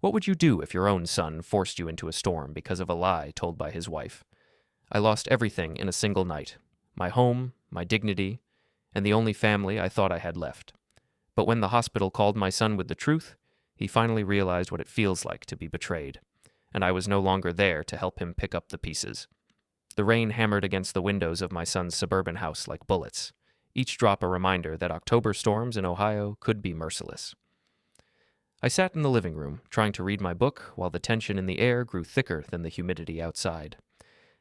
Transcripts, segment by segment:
What would you do if your own son forced you into a storm because of a lie told by his wife? I lost everything in a single night. My home, my dignity, and the only family I thought I had left. But when the hospital called my son with the truth, he finally realized what it feels like to be betrayed, and I was no longer there to help him pick up the pieces. The rain hammered against the windows of my son's suburban house like bullets, each drop a reminder that October storms in Ohio could be merciless. I sat in the living room, trying to read my book, while the tension in the air grew thicker than the humidity outside.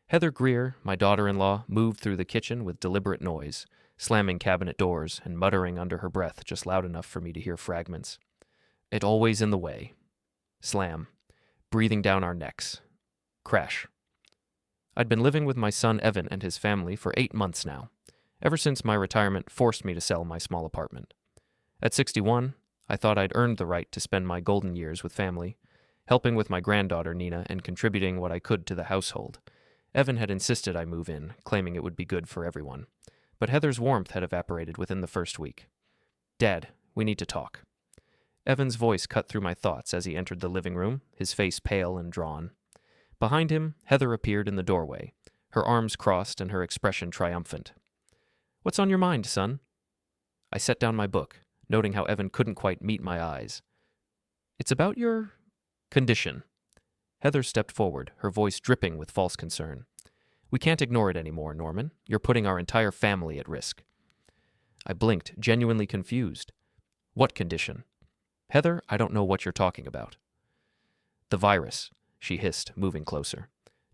Heather Greer, my daughter-in-law, moved through the kitchen with deliberate noise, slamming cabinet doors and muttering under her breath just loud enough for me to hear fragments. It always in the way. Slam. Breathing down our necks. Crash. I'd been living with my son Evan and his family for 8 months now, ever since my retirement forced me to sell my small apartment. At 61, I thought I'd earned the right to spend my golden years with family, helping with my granddaughter Nina and contributing what I could to the household. Evan had insisted I move in, claiming it would be good for everyone. But Heather's warmth had evaporated within the first week. "Dad, we need to talk." Evan's voice cut through my thoughts as he entered the living room, his face pale and drawn. Behind him, Heather appeared in the doorway, her arms crossed and her expression triumphant. "What's on your mind, son?" I set down my book, noting how Evan couldn't quite meet my eyes. "It's about your condition." Heather stepped forward, her voice dripping with false concern. "We can't ignore it anymore, Norman. You're putting our entire family at risk." I blinked, genuinely confused. "What condition?" "Heather, I don't know what you're talking about." "The virus," she hissed, moving closer.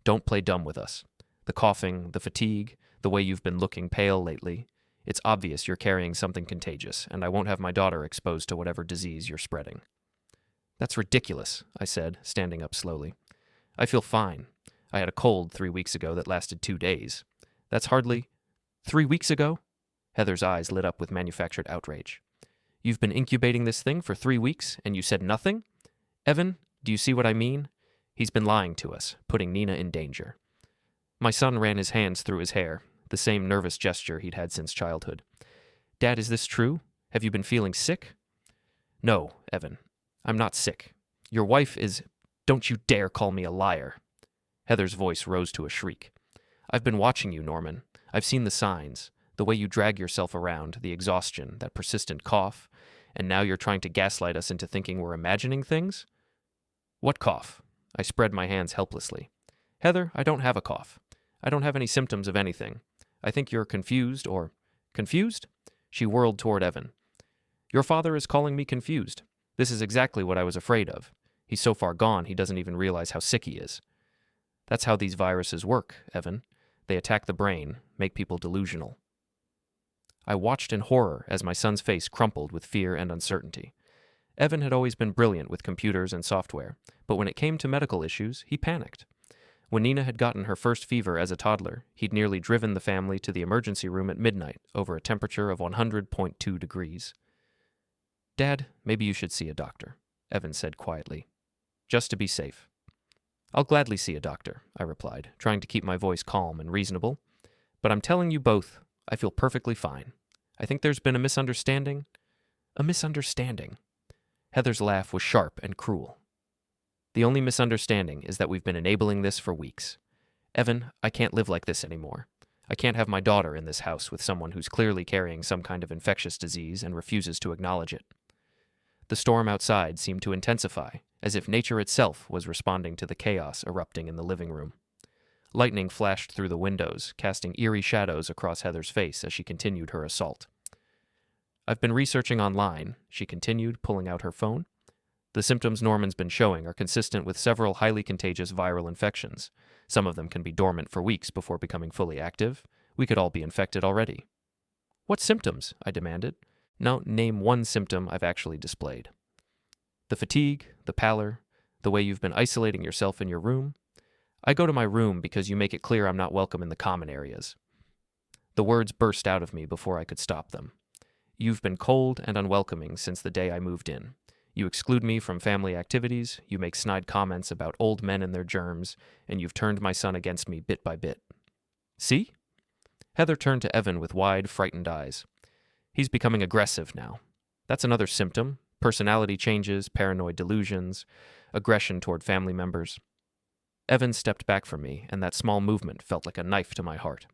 "Don't play dumb with us. The coughing, the fatigue, the way you've been looking pale lately. It's obvious you're carrying something contagious, and I won't have my daughter exposed to whatever disease you're spreading." "That's ridiculous," I said, standing up slowly. "I feel fine. I had a cold 3 weeks ago that lasted 2 days. That's hardly— 3 weeks ago?" Heather's eyes lit up with manufactured outrage. "You've been incubating this thing for 3 weeks, and you said nothing? Evan, do you see what I mean? He's been lying to us, putting Nina in danger." My son ran his hands through his hair, the same nervous gesture he'd had since childhood. "Dad, is this true? Have you been feeling sick?" "No, Evan. I'm not sick. Your wife is— Don't you dare call me a liar." Heather's voice rose to a shriek. "I've been watching you, Norman. I've seen the signs, the way you drag yourself around, the exhaustion, that persistent cough, and now you're trying to gaslight us into thinking we're imagining things?" "What cough?" I spread my hands helplessly. "Heather, I don't have a cough. I don't have any symptoms of anything. I think you're confused or— Confused?" She whirled toward Evan. "Your father is calling me confused. This is exactly what I was afraid of. He's so far gone he doesn't even realize how sick he is." "That's how these viruses work, Evan. They attack the brain, make people delusional." I watched in horror as my son's face crumpled with fear and uncertainty. Evan had always been brilliant with computers and software, but when it came to medical issues, he panicked. When Nina had gotten her first fever as a toddler, he'd nearly driven the family to the emergency room at midnight over a temperature of 100.2 degrees. "Dad, maybe you should see a doctor," Evan said quietly. "Just to be safe." "I'll gladly see a doctor," I replied, trying to keep my voice calm and reasonable. "But I'm telling you both, I feel perfectly fine. I think there's been a misunderstanding." "A misunderstanding?" Heather's laugh was sharp and cruel. "The only misunderstanding is that we've been enabling this for weeks. Evan, I can't live like this anymore. I can't have my daughter in this house with someone who's clearly carrying some kind of infectious disease and refuses to acknowledge it." The storm outside seemed to intensify, as if nature itself was responding to the chaos erupting in the living room. Lightning flashed through the windows, casting eerie shadows across Heather's face as she continued her assault. "I've been researching online," she continued, pulling out her phone. "The symptoms Norman's been showing are consistent with several highly contagious viral infections. Some of them can be dormant for weeks before becoming fully active. We could all be infected already." "What symptoms?" I demanded. "Now, name one symptom I've actually displayed." "The fatigue, the pallor, the way you've been isolating yourself in your room." "I go to my room because you make it clear I'm not welcome in the common areas." The words burst out of me before I could stop them. "You've been cold and unwelcoming since the day I moved in. You exclude me from family activities, you make snide comments about old men and their germs, and you've turned my son against me bit by bit." "See?" Heather turned to Evan with wide, frightened eyes. "He's becoming aggressive now. That's another symptom. Personality changes, paranoid delusions. aggression toward family members. Evan stepped back from me, and that small movement felt like a knife to my heart.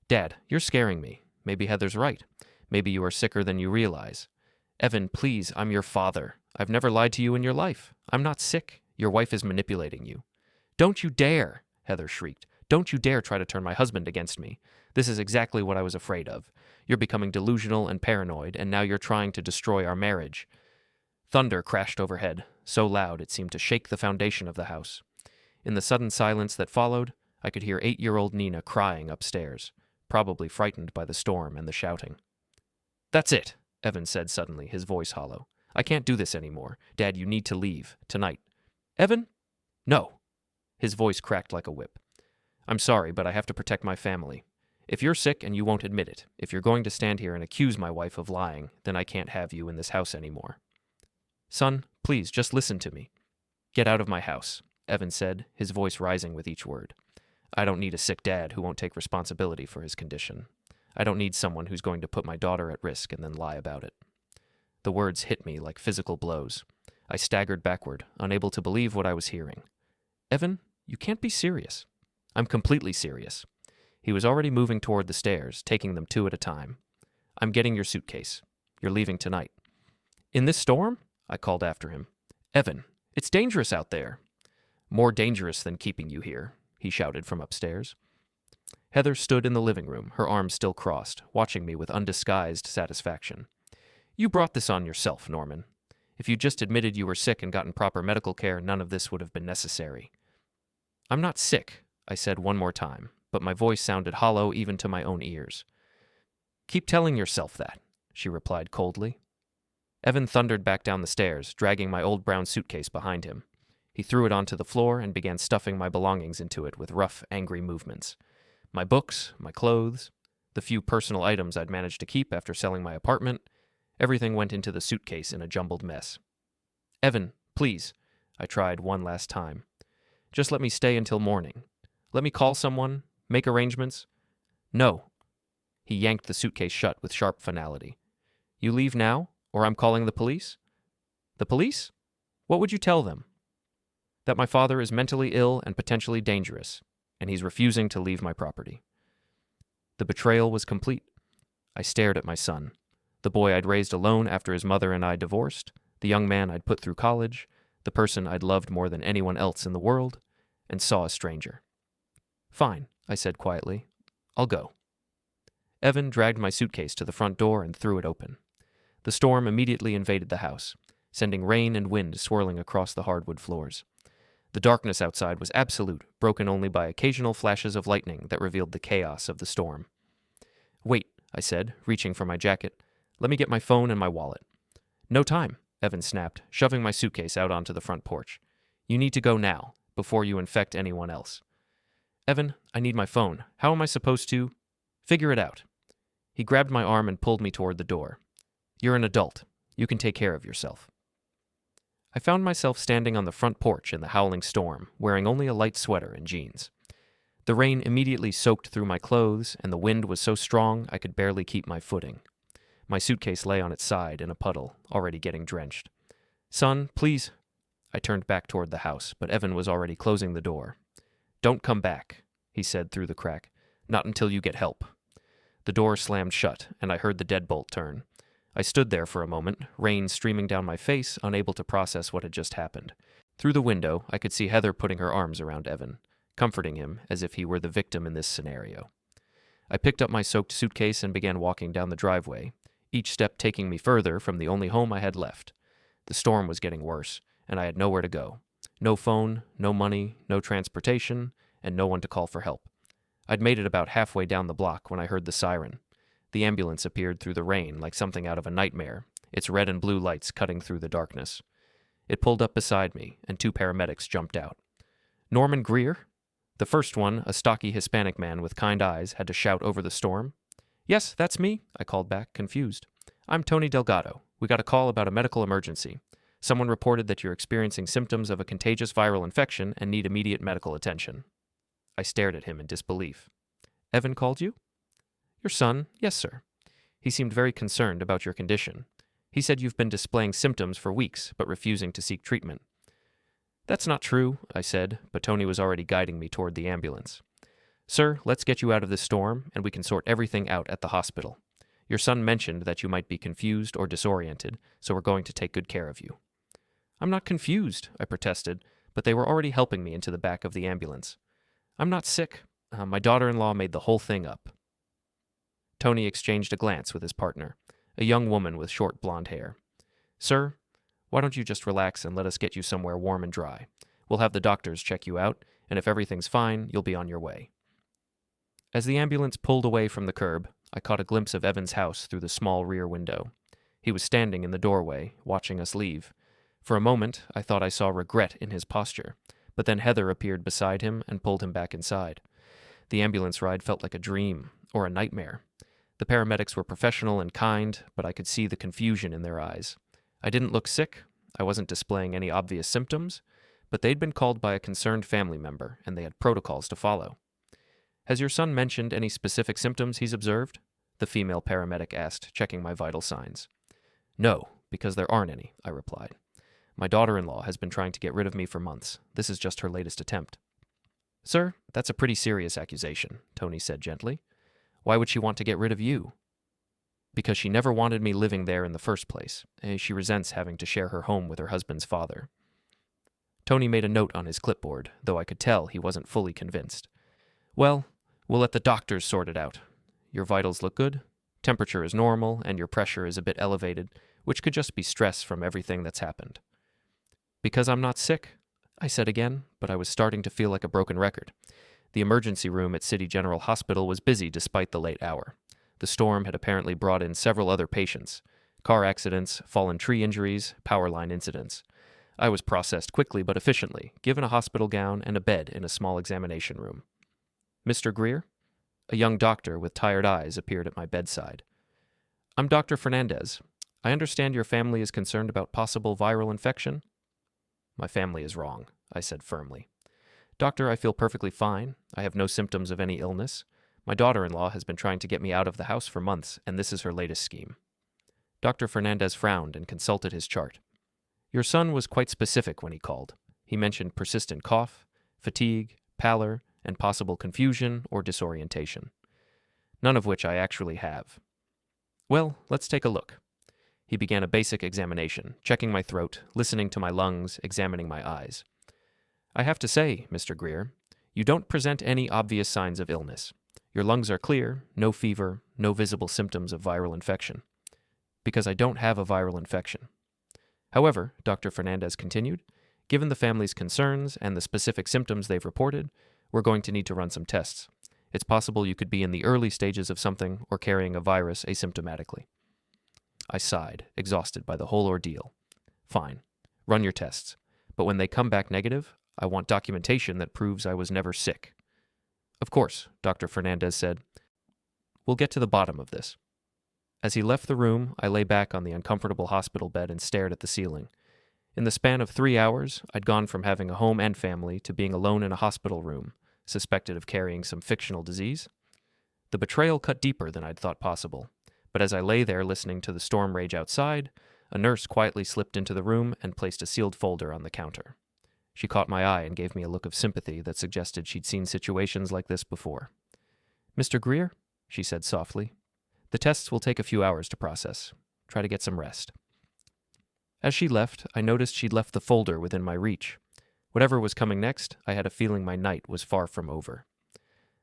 Dad, you're scaring me. Maybe Heather's right. Maybe you are sicker than you realize. Evan, please, I'm your father. I've never lied to you in your life. I'm not sick. Your wife is manipulating you. Don't you dare, Heather shrieked. Don't you dare try to turn my husband against me. This is exactly what I was afraid of. You're becoming delusional and paranoid, and now you're trying to destroy our marriage. Thunder crashed overhead, so loud it seemed to shake the foundation of the house. In the sudden silence that followed, I could hear 8-year-old Nina crying upstairs, probably frightened by the storm and the shouting. That's it, Evan said suddenly, his voice hollow. I can't do this anymore. Dad, you need to leave, tonight. Evan? No. His voice cracked like a whip. I'm sorry, but I have to protect my family. If you're sick and you won't admit it, if you're going to stand here and accuse my wife of lying, then I can't have you in this house anymore. Son, please, just listen to me. Get out of my house, Evan said, his voice rising with each word. I don't need a sick dad who won't take responsibility for his condition. I don't need someone who's going to put my daughter at risk and then lie about it. The words hit me like physical blows. I staggered backward, unable to believe what I was hearing. Evan, you can't be serious. I'm completely serious. He was already moving toward the stairs, taking them 2 at a time. I'm getting your suitcase. You're leaving tonight. In this storm? I called after him. Evan, it's dangerous out there. More dangerous than keeping you here, he shouted from upstairs. Heather stood in the living room, her arms still crossed, watching me with undisguised satisfaction. You brought this on yourself, Norman. If you just admitted you were sick and gotten proper medical care, none of this would have been necessary. I'm not sick, I said one more time, but my voice sounded hollow even to my own ears. Keep telling yourself that, she replied coldly. Evan thundered back down the stairs, dragging my old brown suitcase behind him. He threw it onto the floor and began stuffing my belongings into it with rough, angry movements. My books, my clothes, the few personal items I'd managed to keep after selling my apartment, everything went into the suitcase in a jumbled mess. Evan, please, I tried one last time. Just let me stay until morning. Let me call someone, make arrangements. No. He yanked the suitcase shut with sharp finality. You leave now, or I'm calling the police? The police? What would you tell them? That my father is mentally ill and potentially dangerous, and he's refusing to leave my property. The betrayal was complete. I stared at my son, the boy I'd raised alone after his mother and I divorced, the young man I'd put through college, the person I'd loved more than anyone else in the world, and saw a stranger. Fine, I said quietly. I'll go. Evan dragged my suitcase to the front door and threw it open. The storm immediately invaded the house, sending rain and wind swirling across the hardwood floors. The darkness outside was absolute, broken only by occasional flashes of lightning that revealed the chaos of the storm. Wait, I said, reaching for my jacket. Let me get my phone and my wallet. No time, Evan snapped, shoving my suitcase out onto the front porch. You need to go now, before you infect anyone else. Evan, I need my phone. How am I supposed to? Figure it out. He grabbed my arm and pulled me toward the door. You're an adult. You can take care of yourself. I found myself standing on the front porch in the howling storm, wearing only a light sweater and jeans. The rain immediately soaked through my clothes, and the wind was so strong I could barely keep my footing. My suitcase lay on its side in a puddle, already getting drenched. Son, please. I turned back toward the house, but Evan was already closing the door. Don't come back, he said through the crack. Not until you get help. The door slammed shut, and I heard the deadbolt turn. I stood there for a moment, rain streaming down my face, unable to process what had just happened. Through the window, I could see Heather putting her arms around Evan, comforting him as if he were the victim in this scenario. I picked up my soaked suitcase and began walking down the driveway, each step taking me further from the only home I had left. The storm was getting worse, and I had nowhere to go. No phone, no money, no transportation, and no one to call for help. I'd made it about halfway down the block when I heard the siren. The ambulance appeared through the rain like something out of a nightmare, its red and blue lights cutting through the darkness. It pulled up beside me, and 2 paramedics jumped out. Norman Greer? The first one, a stocky Hispanic man with kind eyes, had to shout over the storm. Yes, that's me, I called back, confused. I'm Tony Delgado. We got a call about a medical emergency. Someone reported that you're experiencing symptoms of a contagious viral infection and need immediate medical attention. I stared at him in disbelief. Evan called you? Your son? Yes, sir. He seemed very concerned about your condition. He said you've been displaying symptoms for weeks, but refusing to seek treatment. "That's not true," I said, but Tony was already guiding me toward the ambulance. "Sir, let's get you out of this storm, and we can sort everything out at the hospital. Your son mentioned that you might be confused or disoriented, so we're going to take good care of you." "I'm not confused," I protested, but they were already helping me into the back of the ambulance. "I'm not sick. My daughter-in-law made the whole thing up." Tony exchanged a glance with his partner, a young woman with short blonde hair. "Sir, why don't you just relax and let us get you somewhere warm and dry? We'll have the doctors check you out, and if everything's fine, you'll be on your way." As the ambulance pulled away from the curb, I caught a glimpse of Evan's house through the small rear window. He was standing in the doorway, watching us leave. For a moment, I thought I saw regret in his posture, but then Heather appeared beside him and pulled him back inside. The ambulance ride felt like a dream, or a nightmare. The paramedics were professional and kind, but I could see the confusion in their eyes. I didn't look sick, I wasn't displaying any obvious symptoms, but they'd been called by a concerned family member, and they had protocols to follow. "Has your son mentioned any specific symptoms he's observed?" the female paramedic asked, checking my vital signs. "No, because there aren't any," I replied. "My daughter-in-law has been trying to get rid of me for months. This is just her latest attempt." "Sir, that's a pretty serious accusation," Tony said gently. "Why would she want to get rid of you?" "Because she never wanted me living there in the first place. She resents having to share her home with her husband's father." Tony made a note on his clipboard, though I could tell he wasn't fully convinced. "Well, we'll let the doctors sort it out. Your vitals look good, temperature is normal, and your pressure is a bit elevated, which could just be stress from everything that's happened." "Because I'm not sick," I said again, but I was starting to feel like a broken record. The emergency room at City General Hospital was busy despite the late hour. The storm had apparently brought in several other patients: car accidents, fallen tree injuries, power line incidents. I was processed quickly but efficiently, given a hospital gown and a bed in a small examination room. "Mr. Greer?" A young doctor with tired eyes appeared at my bedside. "I'm Dr. Fernandez. I understand your family is concerned about possible viral infection?" "My family is wrong," I said firmly. "Doctor, I feel perfectly fine. I have no symptoms of any illness. My daughter-in-law has been trying to get me out of the house for months, and this is her latest scheme." Dr. Fernandez frowned and consulted his chart. "Your son was quite specific when he called. He mentioned persistent cough, fatigue, pallor, and possible confusion or disorientation. None of which I actually have." "Well, let's take a look." He began a basic examination, checking my throat, listening to my lungs, examining my eyes. "I have to say, Mr. Greer, you don't present any obvious signs of illness. Your lungs are clear, no fever, no visible symptoms of viral infection." "Because I don't have a viral infection. However," Dr. Fernandez continued, "given the family's concerns and the specific symptoms they've reported, we're going to need to run some tests. It's possible you could be in the early stages of something or carrying a virus asymptomatically." I sighed, exhausted by the whole ordeal. "Fine. Run your tests. But when they come back negative, I want documentation that proves I was never sick." "Of course," Dr. Fernandez said. "We'll get to the bottom of this." As he left the room, I lay back on the uncomfortable hospital bed and stared at the ceiling. In the span of 3 hours, I'd gone from having a home and family to being alone in a hospital room, suspected of carrying some fictional disease. The betrayal cut deeper than I'd thought possible, but as I lay there listening to the storm rage outside, a nurse quietly slipped into the room and placed a sealed folder on the counter. She caught my eye and gave me a look of sympathy that suggested she'd seen situations like this before. "Mr. Greer?" she said softly. "The tests will take a few hours to process. Try to get some rest." As she left, I noticed she'd left the folder within my reach. Whatever was coming next, I had a feeling my night was far from over.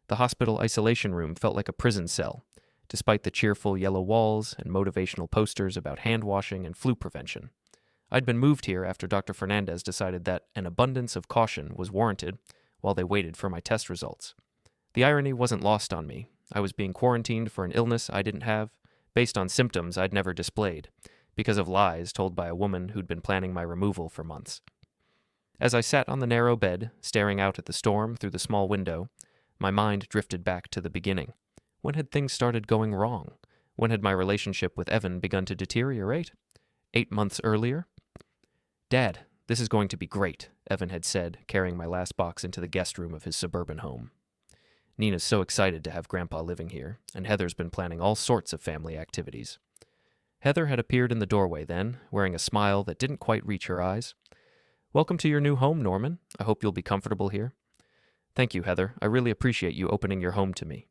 The hospital isolation room felt like a prison cell, despite the cheerful yellow walls and motivational posters about hand washing and flu prevention. I'd been moved here after Dr. Fernandez decided that an abundance of caution was warranted while they waited for my test results. The irony wasn't lost on me. I was being quarantined for an illness I didn't have, based on symptoms I'd never displayed, because of lies told by a woman who'd been planning my removal for months. As I sat on the narrow bed, staring out at the storm through the small window, my mind drifted back to the beginning. When had things started going wrong? When had my relationship with Evan begun to deteriorate? 8 months earlier? "Dad, this is going to be great," Evan had said, carrying my last box into the guest room of his suburban home. "Nina's so excited to have Grandpa living here, and Heather's been planning all sorts of family activities." Heather had appeared in the doorway then, wearing a smile that didn't quite reach her eyes. Welcome to your new home, Norman. I hope you'll be comfortable here. Thank you, Heather. I really appreciate you opening your home to me.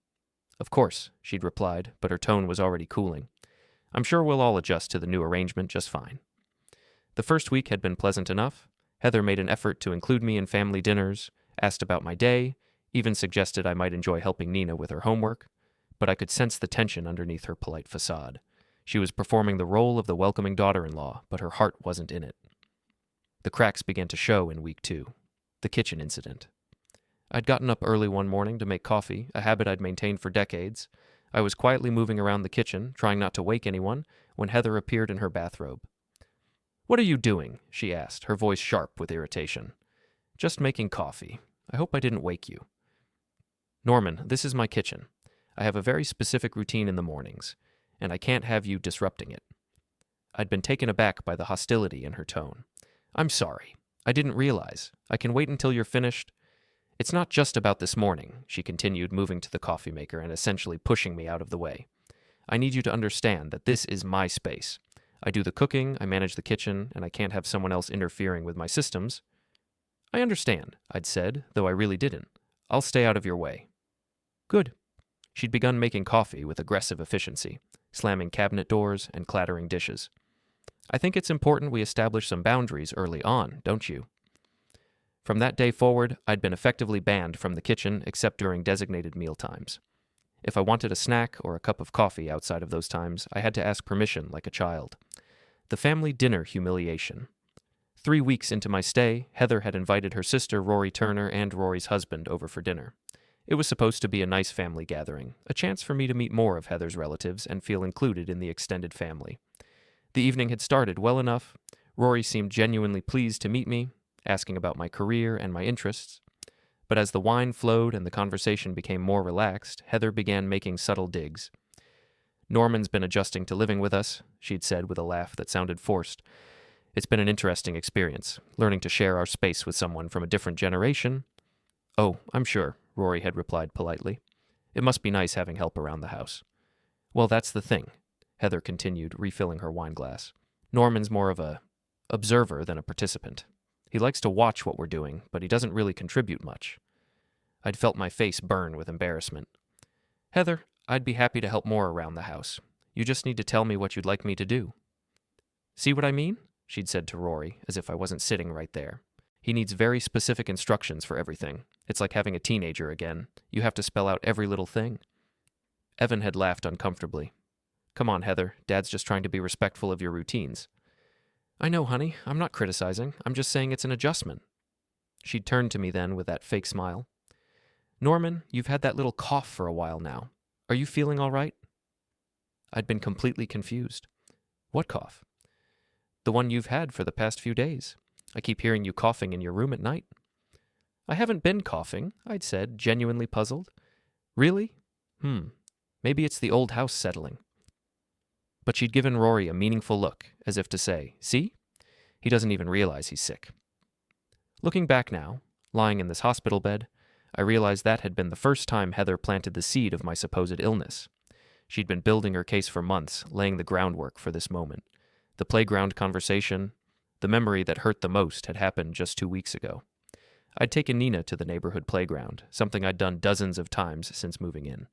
Of course, she'd replied, but her tone was already cooling. I'm sure we'll all adjust to the new arrangement just fine. The first week had been pleasant enough. Heather made an effort to include me in family dinners, asked about my day, even suggested I might enjoy helping Nina with her homework, but I could sense the tension underneath her polite facade. She was performing the role of the welcoming daughter-in-law, but her heart wasn't in it. The cracks began to show in week 2. The kitchen incident. I'd gotten up early one morning to make coffee, a habit I'd maintained for decades. I was quietly moving around the kitchen, trying not to wake anyone, when Heather appeared in her bathrobe. "What are you doing?" she asked, her voice sharp with irritation. "Just making coffee. I hope I didn't wake you." "Norman, this is my kitchen. I have a very specific routine in the mornings, and I can't have you disrupting it." I'd been taken aback by the hostility in her tone. "I'm sorry. I didn't realize. I can wait until you're finished." "It's not just about this morning," she continued, moving to the coffee maker and essentially pushing me out of the way. "I need you to understand that this is my space. I do the cooking, I manage the kitchen, and I can't have someone else interfering with my systems." "I understand," I'd said, though I really didn't. "I'll stay out of your way." "Good." She'd begun making coffee with aggressive efficiency, slamming cabinet doors and clattering dishes. "I think it's important we establish some boundaries early on, don't you?" From that day forward, I'd been effectively banned from the kitchen except during designated meal times. If I wanted a snack or a cup of coffee outside of those times, I had to ask permission like a child. The family dinner humiliation. 3 weeks into my stay, Heather had invited her sister Rory Turner and Rory's husband over for dinner. It was supposed to be a nice family gathering, a chance for me to meet more of Heather's relatives and feel included in the extended family. The evening had started well enough. Rory seemed genuinely pleased to meet me, asking about my career and my interests. But as the wine flowed and the conversation became more relaxed, Heather began making subtle digs. "Norman's been adjusting to living with us," she'd said with a laugh that sounded forced. "It's been an interesting experience, learning to share our space with someone from a different generation." "Oh, I'm sure," Rory had replied politely. "It must be nice having help around the house." "Well, that's the thing," Heather continued, refilling her wine glass. "Norman's more of a observer than a participant. He likes to watch what we're doing, but he doesn't really contribute much." I'd felt my face burn with embarrassment. "Heather, I'd be happy to help more around the house. You just need to tell me what you'd like me to do." "See what I mean?" she'd said to Rory, as if I wasn't sitting right there. "He needs very specific instructions for everything. It's like having a teenager again. You have to spell out every little thing." Evan had laughed uncomfortably. "Come on, Heather. Dad's just trying to be respectful of your routines." "I know, honey. I'm not criticizing. I'm just saying it's an adjustment." She'd turned to me then with that fake smile. "Norman, you've had that little cough for a while now. Are you feeling all right?" I'd been completely confused. "What cough?" "The one you've had for the past few days. I keep hearing you coughing in your room at night." "I haven't been coughing," I'd said, genuinely puzzled. "Really? Maybe it's the old house settling." But she'd given Rory a meaningful look, as if to say, "See? He doesn't even realize he's sick." Looking back now, lying in this hospital bed, I realized that had been the first time Heather planted the seed of my supposed illness. She'd been building her case for months, laying the groundwork for this moment. The playground conversation, the memory that hurt the most, had happened just 2 weeks ago. I'd taken Nina to the neighborhood playground, something I'd done dozens of times since moving in.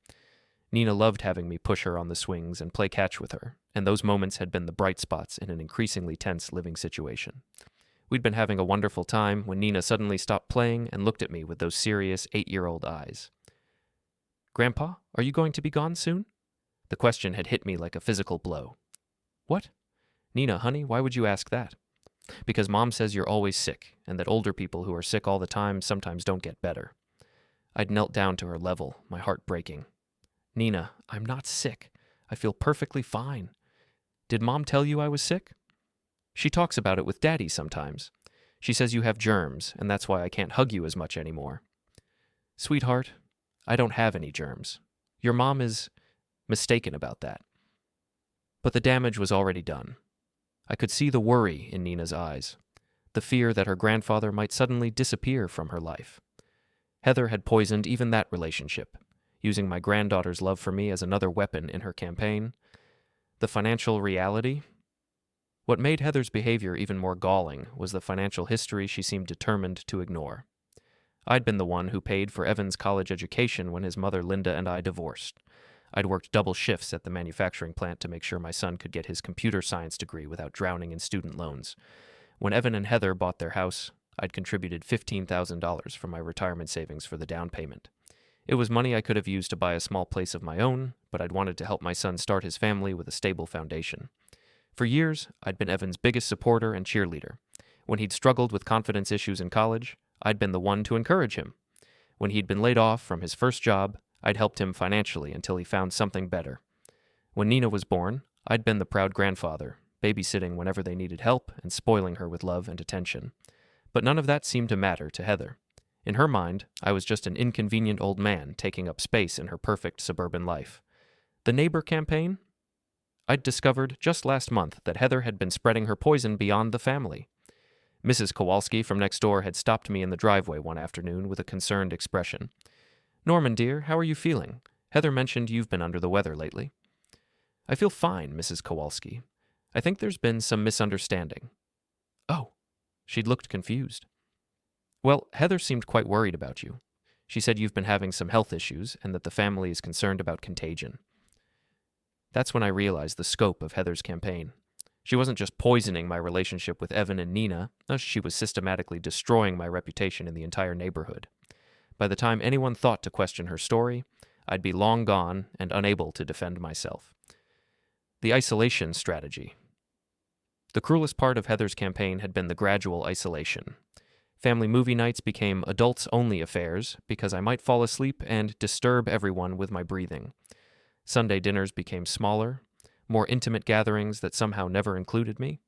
Nina loved having me push her on the swings and play catch with her, and those moments had been the bright spots in an increasingly tense living situation. We'd been having a wonderful time when Nina suddenly stopped playing and looked at me with those serious 8-year-old eyes. "Grandpa, are you going to be gone soon?" The question had hit me like a physical blow. "What?" "Nina, honey, why would you ask that?" "Because Mom says you're always sick, and that older people who are sick all the time sometimes don't get better." I'd knelt down to her level, my heart breaking. "Nina, I'm not sick. I feel perfectly fine. Did Mom tell you I was sick?" "She talks about it with Daddy sometimes. She says you have germs, and that's why I can't hug you as much anymore." "Sweetheart, I don't have any germs. Your mom is mistaken about that." But the damage was already done. I could see the worry in Nina's eyes, the fear that her grandfather might suddenly disappear from her life. Heather had poisoned even that relationship, using my granddaughter's love for me as another weapon in her campaign. The financial reality? What made Heather's behavior even more galling was the financial history she seemed determined to ignore. I'd been the one who paid for Evan's college education when his mother Linda and I divorced. I'd worked double shifts at the manufacturing plant to make sure my son could get his computer science degree without drowning in student loans. When Evan and Heather bought their house, I'd contributed $15,000 from my retirement savings for the down payment. It was money I could have used to buy a small place of my own, but I'd wanted to help my son start his family with a stable foundation. For years, I'd been Evan's biggest supporter and cheerleader. When he'd struggled with confidence issues in college, I'd been the one to encourage him. When he'd been laid off from his first job, I'd helped him financially until he found something better. When Nina was born, I'd been the proud grandfather, babysitting whenever they needed help and spoiling her with love and attention. But none of that seemed to matter to Heather. In her mind, I was just an inconvenient old man taking up space in her perfect suburban life. The neighbor campaign? I'd discovered just last month that Heather had been spreading her poison beyond the family. Mrs. Kowalski from next door had stopped me in the driveway one afternoon with a concerned expression. "Norman, dear, how are you feeling? Heather mentioned you've been under the weather lately." "I feel fine, Mrs. Kowalski. I think there's been some misunderstanding." "Oh." She'd looked confused. "Well, Heather seemed quite worried about you. She said you've been having some health issues and that the family is concerned about contagion." That's when I realized the scope of Heather's campaign. She wasn't just poisoning my relationship with Evan and Nina, she was systematically destroying my reputation in the entire neighborhood. By the time anyone thought to question her story, I'd be long gone and unable to defend myself. The isolation strategy. The cruelest part of Heather's campaign had been the gradual isolation. Family movie nights became adults-only affairs because I might fall asleep and disturb everyone with my breathing. Sunday dinners became smaller, more intimate gatherings that somehow never included me.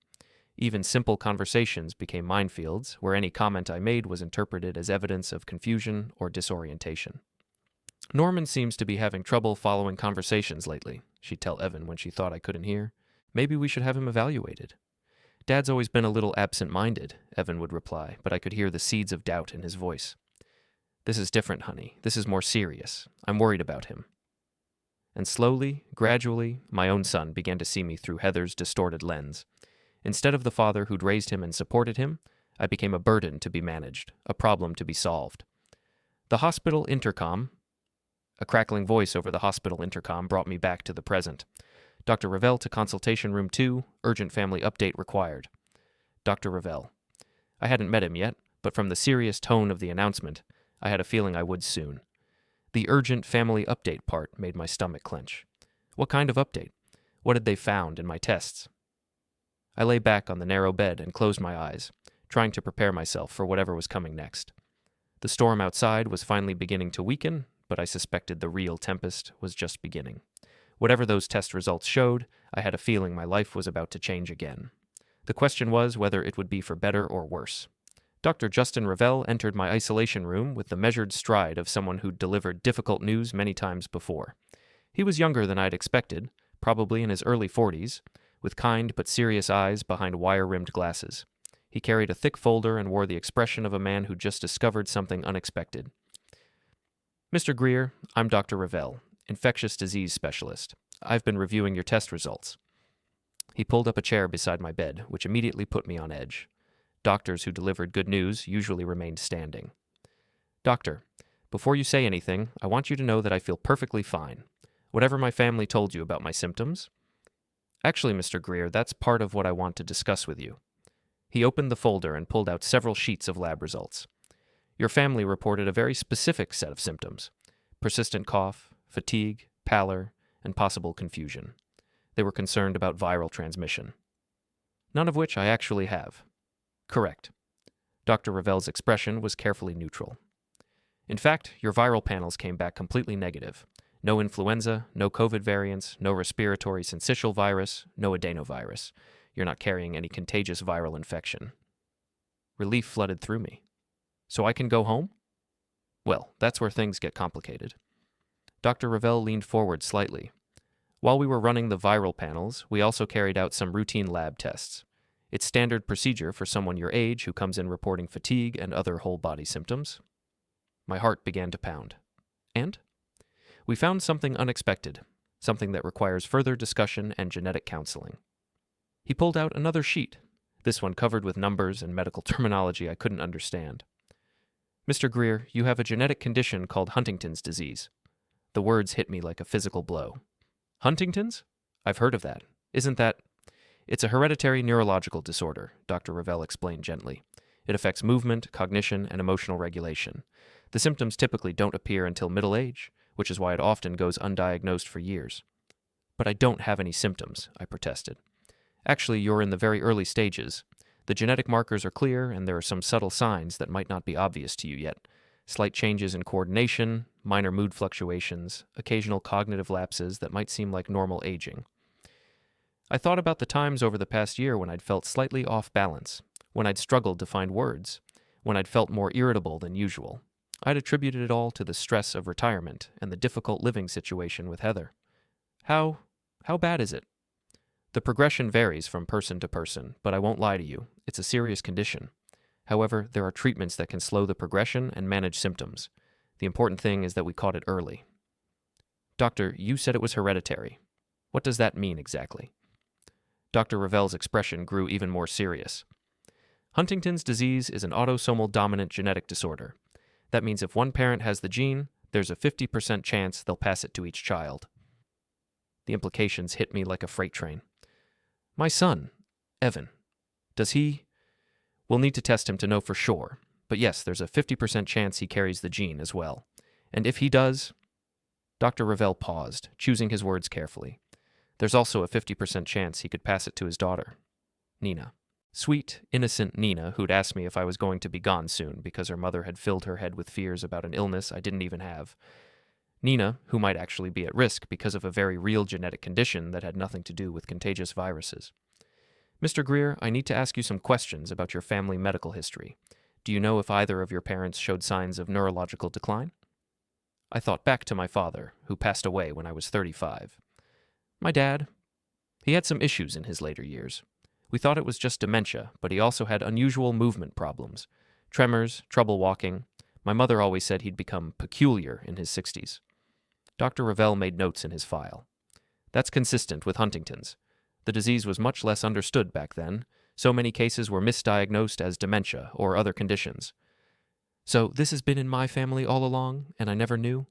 Even simple conversations became minefields, where any comment I made was interpreted as evidence of confusion or disorientation. "Norman seems to be having trouble following conversations lately," she'd tell Evan when she thought I couldn't hear. "Maybe we should have him evaluated." "Dad's always been a little absent-minded," Evan would reply, but I could hear the seeds of doubt in his voice. "This is different, honey. This is more serious. I'm worried about him." And slowly, gradually, my own son began to see me through Heather's distorted lens. Instead of the father who'd raised him and supported him, I became a burden to be managed, a problem to be solved. The hospital intercom. A crackling voice over the hospital intercom brought me back to the present. "Dr. Ravel to consultation room 2, urgent family update required." Dr. Ravel. I hadn't met him yet, but from the serious tone of the announcement, I had a feeling I would soon. The urgent family update part made my stomach clench. What kind of update? What had they found in my tests? I lay back on the narrow bed and closed my eyes, trying to prepare myself for whatever was coming next. The storm outside was finally beginning to weaken, but I suspected the real tempest was just beginning. Whatever those test results showed, I had a feeling my life was about to change again. The question was whether it would be for better or worse. Dr. Justin Ravel entered my isolation room with the measured stride of someone who'd delivered difficult news many times before. He was younger than I'd expected, probably in his early 40s, with kind but serious eyes behind wire-rimmed glasses. He carried a thick folder and wore the expression of a man who'd just discovered something unexpected. "Mr. Greer, I'm Dr. Ravel, infectious disease specialist. I've been reviewing your test results." He pulled up a chair beside my bed, which immediately put me on edge. Doctors who delivered good news usually remained standing. "Doctor, before you say anything, I want you to know that I feel perfectly fine. Whatever my family told you about my symptoms..." "Actually, Mr. Greer, that's part of what I want to discuss with you." He opened the folder and pulled out several sheets of lab results. "Your family reported a very specific set of symptoms: persistent cough, fatigue, pallor, and possible confusion. They were concerned about viral transmission." "None of which I actually have." "Correct." Dr. Ravel's expression was carefully neutral. "In fact, your viral panels came back completely negative. No influenza, no COVID variants, no respiratory syncytial virus, no adenovirus. You're not carrying any contagious viral infection." Relief flooded through me. "So I can go home?" "Well, that's where things get complicated." Dr. Ravel leaned forward slightly. "While we were running the viral panels, we also carried out some routine lab tests. It's standard procedure for someone your age who comes in reporting fatigue and other whole-body symptoms." My heart began to pound. "And?" "We found something unexpected, something that requires further discussion and genetic counseling." He pulled out another sheet, this one covered with numbers and medical terminology I couldn't understand. Mr. Greer, you have a genetic condition called Huntington's disease. The words hit me like a physical blow. Huntington's? I've heard of that. Isn't that... It's a hereditary neurological disorder, Dr. Ravel explained gently. It affects movement, cognition, and emotional regulation. The symptoms typically don't appear until middle age, which is why it often goes undiagnosed for years. But I don't have any symptoms, I protested. Actually, you're in the very early stages. The genetic markers are clear, and there are some subtle signs that might not be obvious to you yet. Slight changes in coordination, minor mood fluctuations, occasional cognitive lapses that might seem like normal aging. I thought about the times over the past year when I'd felt slightly off balance, when I'd struggled to find words, when I'd felt more irritable than usual. I'd attributed it all to the stress of retirement and the difficult living situation with Heather. How bad is it? The progression varies from person to person, but I won't lie to you, it's a serious condition. However, there are treatments that can slow the progression and manage symptoms. The important thing is that we caught it early. Doctor, you said it was hereditary. What does that mean exactly? Dr. Ravel's expression grew even more serious. Huntington's disease is an autosomal dominant genetic disorder. That means if one parent has the gene, there's a 50% chance they'll pass it to each child. The implications hit me like a freight train. My son, Evan, does he? We'll need to test him to know for sure, but yes, there's a 50% chance he carries the gene as well. And if he does... Dr. Ravel paused, choosing his words carefully. There's also a 50% chance he could pass it to his daughter, Nina. Sweet, innocent Nina, who'd asked me if I was going to be gone soon because her mother had filled her head with fears about an illness I didn't even have. Nina, who might actually be at risk because of a very real genetic condition that had nothing to do with contagious viruses. Mr. Greer, I need to ask you some questions about your family medical history. Do you know if either of your parents showed signs of neurological decline? I thought back to my father, who passed away when I was 35. My dad, he had some issues in his later years. We thought it was just dementia, but he also had unusual movement problems, tremors, trouble walking. My mother always said he'd become peculiar in his 60s. Dr. Ravel made notes in his file. That's consistent with Huntington's. The disease was much less understood back then. So many cases were misdiagnosed as dementia or other conditions. So this has been in my family all along, and I never knew?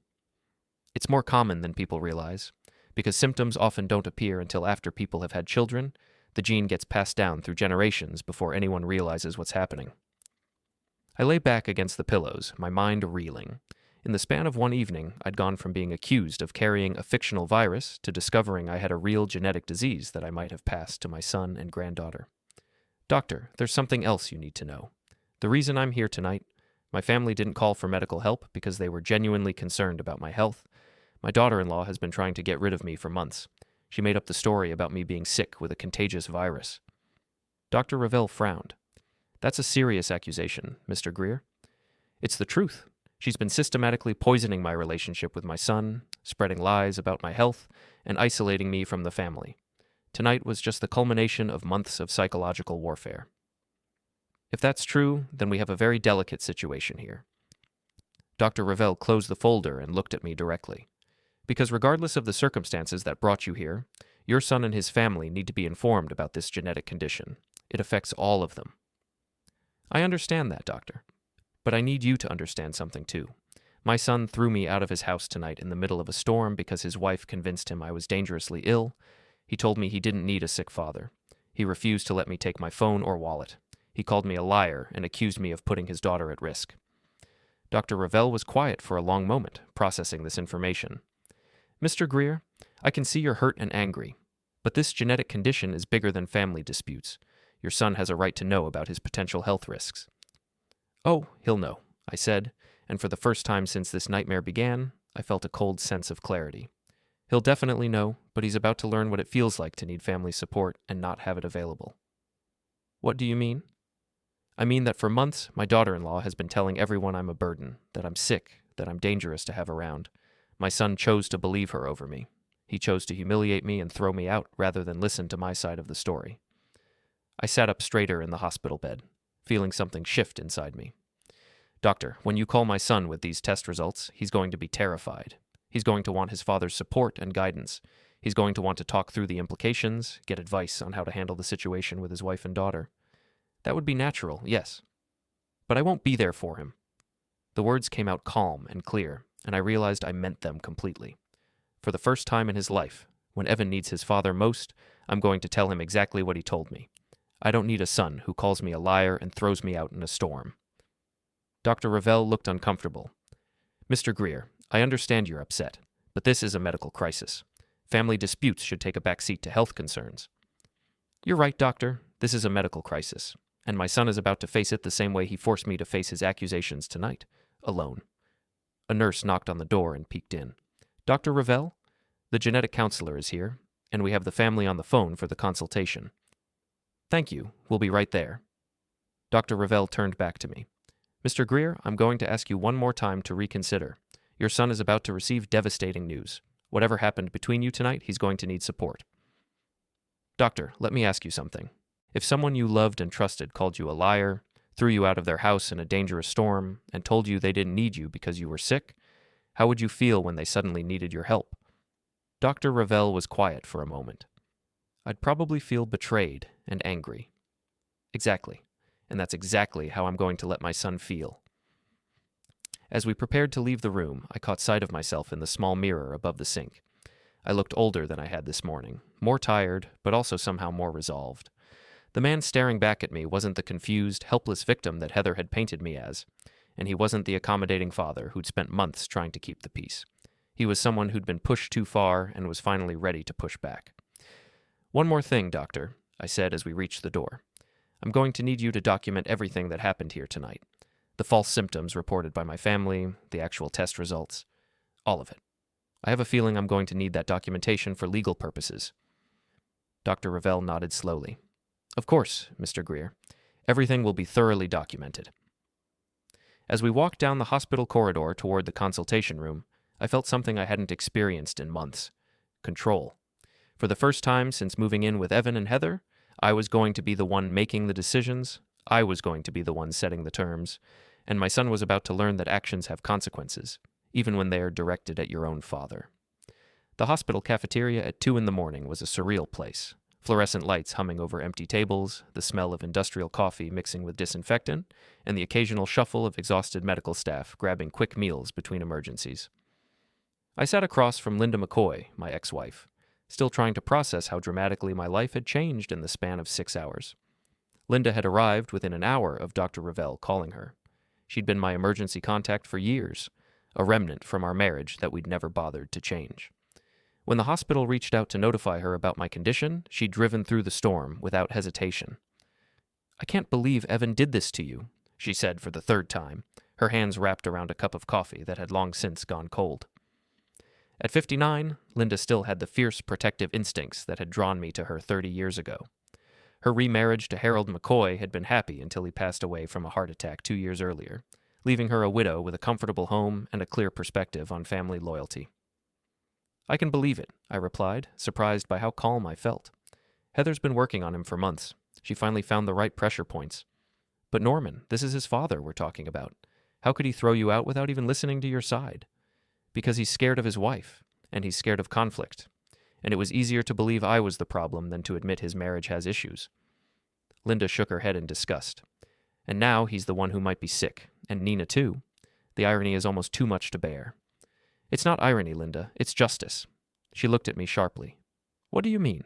It's more common than people realize. Because symptoms often don't appear until after people have had children, the gene gets passed down through generations before anyone realizes what's happening. I lay back against the pillows, my mind reeling. In the span of one evening, I'd gone from being accused of carrying a fictional virus to discovering I had a real genetic disease that I might have passed to my son and granddaughter. Doctor, there's something else you need to know. The reason I'm here tonight, my family didn't call for medical help because they were genuinely concerned about my health. My daughter-in-law has been trying to get rid of me for months. She made up the story about me being sick with a contagious virus. Dr. Ravel frowned. That's a serious accusation, Mr. Greer. It's the truth. She's been systematically poisoning my relationship with my son, spreading lies about my health, and isolating me from the family. Tonight was just the culmination of months of psychological warfare. If that's true, then we have a very delicate situation here. Dr. Ravel closed the folder and looked at me directly. Because regardless of the circumstances that brought you here, your son and his family need to be informed about this genetic condition. It affects all of them. I understand that, Doctor. But I need you to understand something, too. My son threw me out of his house tonight in the middle of a storm because his wife convinced him I was dangerously ill. He told me he didn't need a sick father. He refused to let me take my phone or wallet. He called me a liar and accused me of putting his daughter at risk. Dr. Ravel was quiet for a long moment, processing this information. Mr. Greer, I can see you're hurt and angry, but this genetic condition is bigger than family disputes. Your son has a right to know about his potential health risks. Oh, he'll know, I said, and for the first time since this nightmare began, I felt a cold sense of clarity. He'll definitely know, but he's about to learn what it feels like to need family support and not have it available. What do you mean? I mean that for months, my daughter-in-law has been telling everyone I'm a burden, that I'm sick, that I'm dangerous to have around. My son chose to believe her over me. He chose to humiliate me and throw me out rather than listen to my side of the story. I sat up straighter in the hospital bed, feeling something shift inside me. Doctor, when you call my son with these test results, he's going to be terrified. He's going to want his father's support and guidance. He's going to want to talk through the implications, get advice on how to handle the situation with his wife and daughter. That would be natural, yes. But I won't be there for him. The words came out calm and clear, and I realized I meant them completely. For the first time in his life, when Evan needs his father most, I'm going to tell him exactly what he told me. I don't need a son who calls me a liar and throws me out in a storm. Dr. Ravel looked uncomfortable. Mr. Greer, I understand you're upset, but this is a medical crisis. Family disputes should take a back seat to health concerns. You're right, doctor. This is a medical crisis, and my son is about to face it the same way he forced me to face his accusations tonight, alone. A nurse knocked on the door and peeked in. Dr. Ravel, the genetic counselor is here, and we have the family on the phone for the consultation. Thank you. We'll be right there. Dr. Ravel turned back to me. Mr. Greer, I'm going to ask you one more time to reconsider. Your son is about to receive devastating news. Whatever happened between you tonight, he's going to need support. Doctor, let me ask you something. If someone you loved and trusted called you a liar, threw you out of their house in a dangerous storm, and told you they didn't need you because you were sick, how would you feel when they suddenly needed your help? Dr. Ravel was quiet for a moment. I'd probably feel betrayed and angry. Exactly. And that's exactly how I'm going to let my son feel. As we prepared to leave the room, I caught sight of myself in the small mirror above the sink. I looked older than I had this morning, more tired, but also somehow more resolved. The man staring back at me wasn't the confused, helpless victim that Heather had painted me as, and he wasn't the accommodating father who'd spent months trying to keep the peace. He was someone who'd been pushed too far and was finally ready to push back. One more thing, doctor, I said as we reached the door. I'm going to need you to document everything that happened here tonight. The false symptoms reported by my family, the actual test results, all of it. I have a feeling I'm going to need that documentation for legal purposes. Dr. Ravel nodded slowly. Of course, Mr. Greer. Everything will be thoroughly documented. As we walked down the hospital corridor toward the consultation room, I felt something I hadn't experienced in months. Control. For the first time since moving in with Evan and Heather, I was going to be the one making the decisions, I was going to be the one setting the terms, and my son was about to learn that actions have consequences, even when they are directed at your own father. The hospital cafeteria at 2 a.m. was a surreal place. Fluorescent lights humming over empty tables, the smell of industrial coffee mixing with disinfectant, and the occasional shuffle of exhausted medical staff grabbing quick meals between emergencies. I sat across from Linda McCoy, my ex-wife, still trying to process how dramatically my life had changed in the span of 6 hours. Linda had arrived within an hour of Dr. Ravel calling her. She'd been my emergency contact for years, a remnant from our marriage that we'd never bothered to change. When the hospital reached out to notify her about my condition, she'd driven through the storm without hesitation. I can't believe Evan did this to you, she said for the 3rd time, her hands wrapped around a cup of coffee that had long since gone cold. At 59, Linda still had the fierce protective instincts that had drawn me to her 30 years ago. Her remarriage to Harold McCoy had been happy until he passed away from a heart attack 2 years earlier, leaving her a widow with a comfortable home and a clear perspective on family loyalty. I can believe it, I replied, surprised by how calm I felt. Heather's been working on him for months. She finally found the right pressure points. But Norman, this is his father we're talking about. How could he throw you out without even listening to your side? Because he's scared of his wife, and he's scared of conflict, and it was easier to believe I was the problem than to admit his marriage has issues. Linda shook her head in disgust. And now he's the one who might be sick, and Nina too. The irony is almost too much to bear. It's not irony, Linda, it's justice. She looked at me sharply. What do you mean?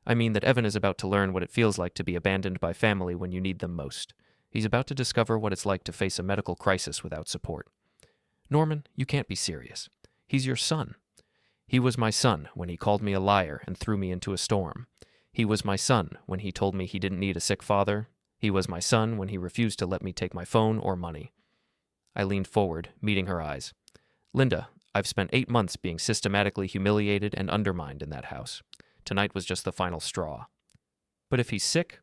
I mean that Evan is about to learn what it feels like to be abandoned by family when you need them most. He's about to discover what it's like to face a medical crisis without support. Norman, you can't be serious. He's your son. He was my son when he called me a liar and threw me into a storm. He was my son when he told me he didn't need a sick father. He was my son when he refused to let me take my phone or money. I leaned forward, meeting her eyes. Linda, I've spent 8 months being systematically humiliated and undermined in that house. Tonight was just the final straw. But if he's sick,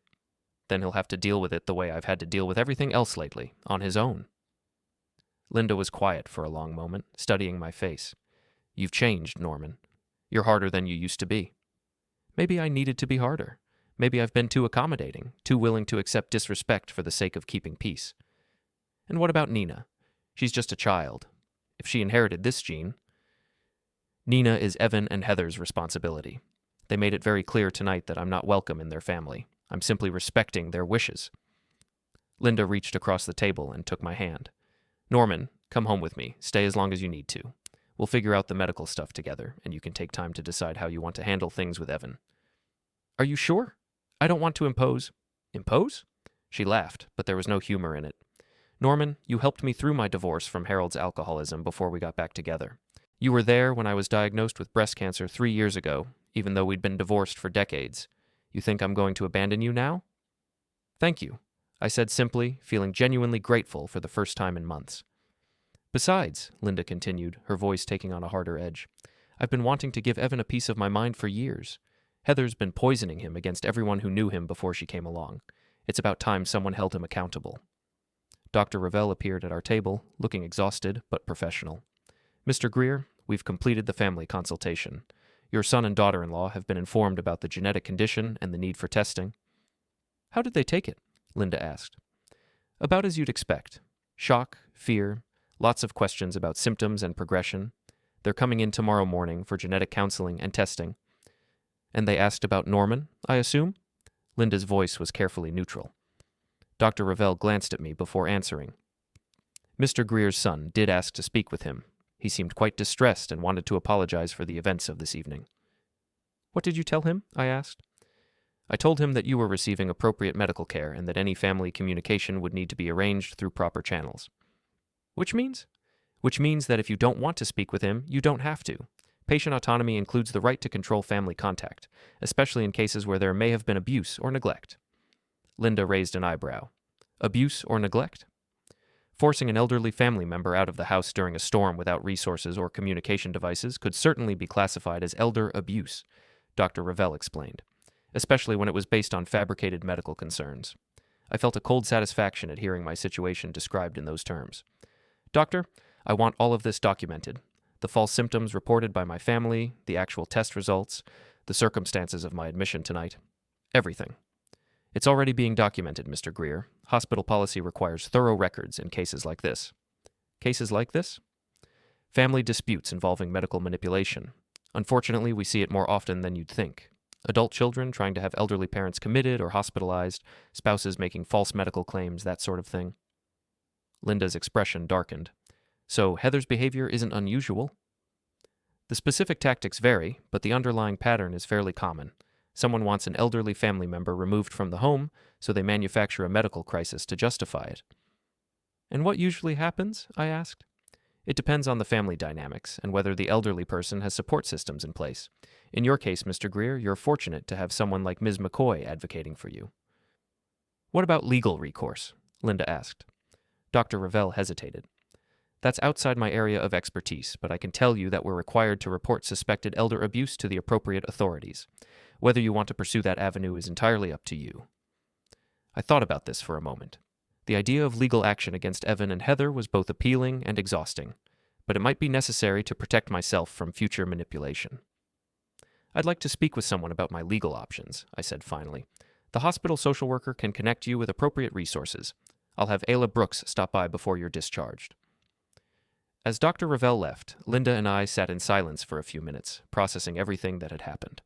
then he'll have to deal with it the way I've had to deal with everything else lately, on his own. Linda was quiet for a long moment, studying my face. You've changed, Norman. You're harder than you used to be. Maybe I needed to be harder. Maybe I've been too accommodating, too willing to accept disrespect for the sake of keeping peace. And what about Nina? She's just a child. If she inherited this gene... Nina is Evan and Heather's responsibility. They made it very clear tonight that I'm not welcome in their family. I'm simply respecting their wishes. Linda reached across the table and took my hand. Norman, come home with me. Stay as long as you need to. We'll figure out the medical stuff together, and you can take time to decide how you want to handle things with Evan. Are you sure? I don't want to impose. Impose? She laughed, but there was no humor in it. Norman, you helped me through my divorce from Harold's alcoholism before we got back together. You were there when I was diagnosed with breast cancer 3 years ago, even though we'd been divorced for decades. You think I'm going to abandon you now? Thank you, I said simply, feeling genuinely grateful for the first time in months. Besides, Linda continued, her voice taking on a harder edge, I've been wanting to give Evan a piece of my mind for years. Heather's been poisoning him against everyone who knew him before she came along. It's about time someone held him accountable. Dr. Ravel appeared at our table, looking exhausted but professional. Mr. Greer, we've completed the family consultation. Your son and daughter-in-law have been informed about the genetic condition and the need for testing. How did they take it? Linda asked. About as you'd expect. Shock, fear, lots of questions about symptoms and progression. They're coming in tomorrow morning for genetic counseling and testing. And they asked about Norman, I assume? Linda's voice was carefully neutral. Dr. Ravel glanced at me before answering. Mr. Greer's son did ask to speak with him. He seemed quite distressed and wanted to apologize for the events of this evening. What did you tell him? I asked. I told him that you were receiving appropriate medical care and that any family communication would need to be arranged through proper channels. Which means? Which means that if you don't want to speak with him, you don't have to. Patient autonomy includes the right to control family contact, especially in cases where there may have been abuse or neglect. Linda raised an eyebrow. Abuse or neglect? Forcing an elderly family member out of the house during a storm without resources or communication devices could certainly be classified as elder abuse, Dr. Ravel explained, especially when it was based on fabricated medical concerns. I felt a cold satisfaction at hearing my situation described in those terms. Doctor, I want all of this documented. The false symptoms reported by my family, the actual test results, the circumstances of my admission tonight. Everything. It's already being documented, Mr. Greer. Hospital policy requires thorough records in cases like this. Cases like this? Family disputes involving medical manipulation. Unfortunately, we see it more often than you'd think. Adult children trying to have elderly parents committed or hospitalized, spouses making false medical claims, that sort of thing. Linda's expression darkened. So Heather's behavior isn't unusual? The specific tactics vary, but the underlying pattern is fairly common. Someone wants an elderly family member removed from the home, so they manufacture a medical crisis to justify it. And what usually happens? I asked. It depends on the family dynamics and whether the elderly person has support systems in place. In your case, Mr. Greer, you're fortunate to have someone like Ms. McCoy advocating for you. What about legal recourse? Linda asked. Dr. Ravel hesitated. That's outside my area of expertise, but I can tell you that we're required to report suspected elder abuse to the appropriate authorities. Whether you want to pursue that avenue is entirely up to you. I thought about this for a moment. The idea of legal action against Evan and Heather was both appealing and exhausting, but it might be necessary to protect myself from future manipulation. I'd like to speak with someone about my legal options, I said finally. The hospital social worker can connect you with appropriate resources. I'll have Ayla Brooks stop by before you're discharged. As Dr. Ravel left, Linda and I sat in silence for a few minutes, processing everything that had happened.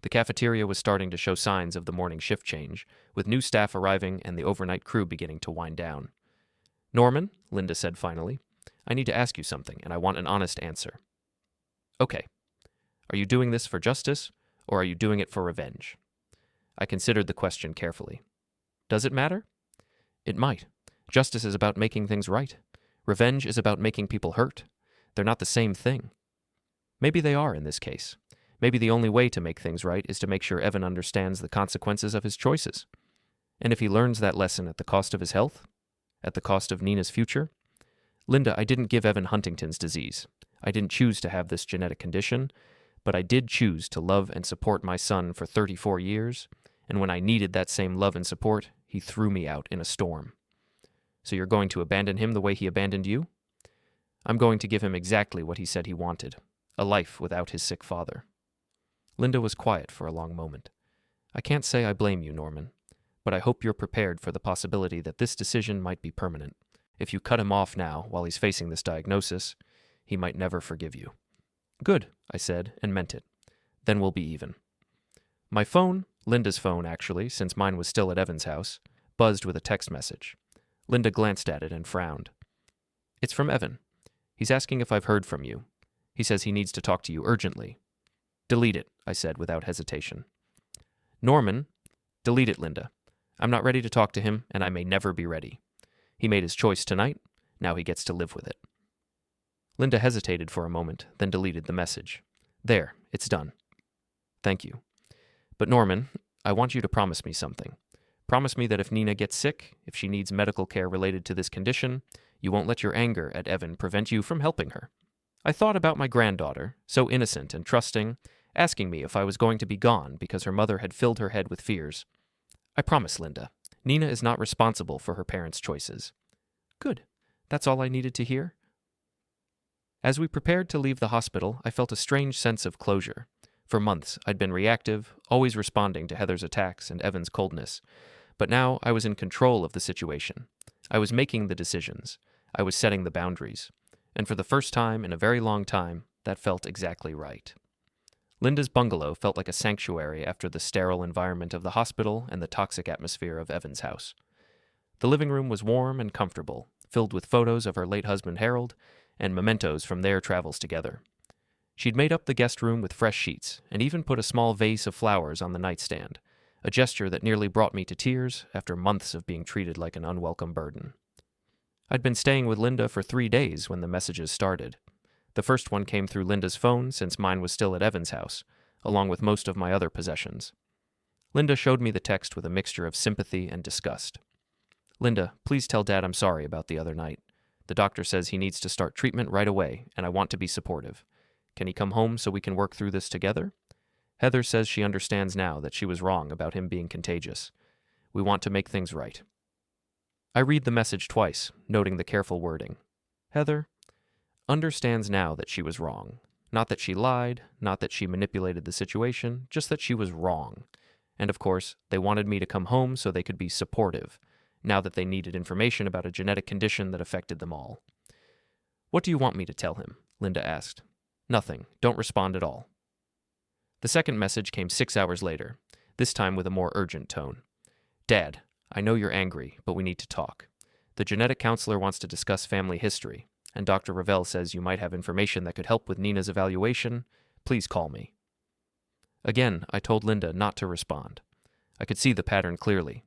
The cafeteria was starting to show signs of the morning shift change, with new staff arriving and the overnight crew beginning to wind down. Norman, Linda said finally, I need to ask you something, and I want an honest answer. Okay. Are you doing this for justice, or are you doing it for revenge? I considered the question carefully. Does it matter? It might. Justice is about making things right. Revenge is about making people hurt. They're not the same thing. Maybe they are in this case. Maybe the only way to make things right is to make sure Evan understands the consequences of his choices. And if he learns that lesson at the cost of his health? At the cost of Nina's future? Linda, I didn't give Evan Huntington's disease. I didn't choose to have this genetic condition, but I did choose to love and support my son for 34 years, and when I needed that same love and support, he threw me out in a storm. So you're going to abandon him the way he abandoned you? I'm going to give him exactly what he said he wanted, a life without his sick father. Linda was quiet for a long moment. I can't say I blame you, Norman, but I hope you're prepared for the possibility that this decision might be permanent. If you cut him off now while he's facing this diagnosis, he might never forgive you. Good, I said, and meant it. Then we'll be even. My phone, Linda's phone actually, since mine was still at Evan's house, buzzed with a text message. Linda glanced at it and frowned. It's from Evan. He's asking if I've heard from you. He says he needs to talk to you urgently. Delete it, I said without hesitation. Norman, delete it, Linda. I'm not ready to talk to him, and I may never be ready. He made his choice tonight. Now he gets to live with it. Linda hesitated for a moment, then deleted the message. There, it's done. Thank you. But Norman, I want you to promise me something. Promise me that if Nina gets sick, if she needs medical care related to this condition, you won't let your anger at Evan prevent you from helping her. I thought about my granddaughter, so innocent and trusting, asking me if I was going to be gone because her mother had filled her head with fears. I promise, Linda. Nina is not responsible for her parents' choices. Good. That's all I needed to hear. As we prepared to leave the hospital, I felt a strange sense of closure. For months, I'd been reactive, always responding to Heather's attacks and Evan's coldness. But now I was in control of the situation. I was making the decisions. I was setting the boundaries. And for the first time in a very long time, that felt exactly right. Linda's bungalow felt like a sanctuary after the sterile environment of the hospital and the toxic atmosphere of Evan's house. The living room was warm and comfortable, filled with photos of her late husband Harold and mementos from their travels together. She'd made up the guest room with fresh sheets and even put a small vase of flowers on the nightstand, a gesture that nearly brought me to tears after months of being treated like an unwelcome burden. I'd been staying with Linda for 3 days when the messages started. The first one came through Linda's phone since mine was still at Evan's house, along with most of my other possessions. Linda showed me the text with a mixture of sympathy and disgust. Linda, please tell Dad I'm sorry about the other night. The doctor says he needs to start treatment right away, and I want to be supportive. Can he come home so we can work through this together? Heather says she understands now that she was wrong about him being contagious. We want to make things right. I read the message twice, noting the careful wording. Heather understands now that she was wrong. Not that she lied, not that she manipulated the situation, just that she was wrong. And of course, they wanted me to come home so they could be supportive, now that they needed information about a genetic condition that affected them all. What do you want me to tell him? Linda asked. Nothing. Don't respond at all. The second message came 6 hours later, this time with a more urgent tone. Dad, I know you're angry, but we need to talk. The genetic counselor wants to discuss family history, and Dr. Ravel says you might have information that could help with Nina's evaluation. Please call me. Again, I told Linda not to respond. I could see the pattern clearly.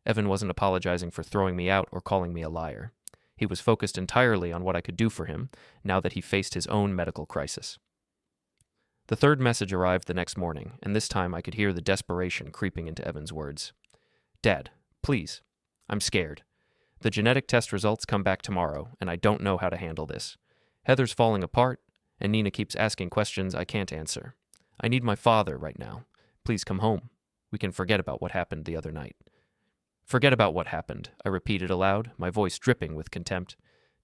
Evan wasn't apologizing for throwing me out or calling me a liar. He was focused entirely on what I could do for him, now that he faced his own medical crisis. The third message arrived the next morning, and this time I could hear the desperation creeping into Evan's words. Dad, please. I'm scared. The genetic test results come back tomorrow, and I don't know how to handle this. Heather's falling apart, and Nina keeps asking questions I can't answer. I need my father right now. Please come home. We can forget about what happened the other night. Forget about what happened, I repeated aloud, my voice dripping with contempt.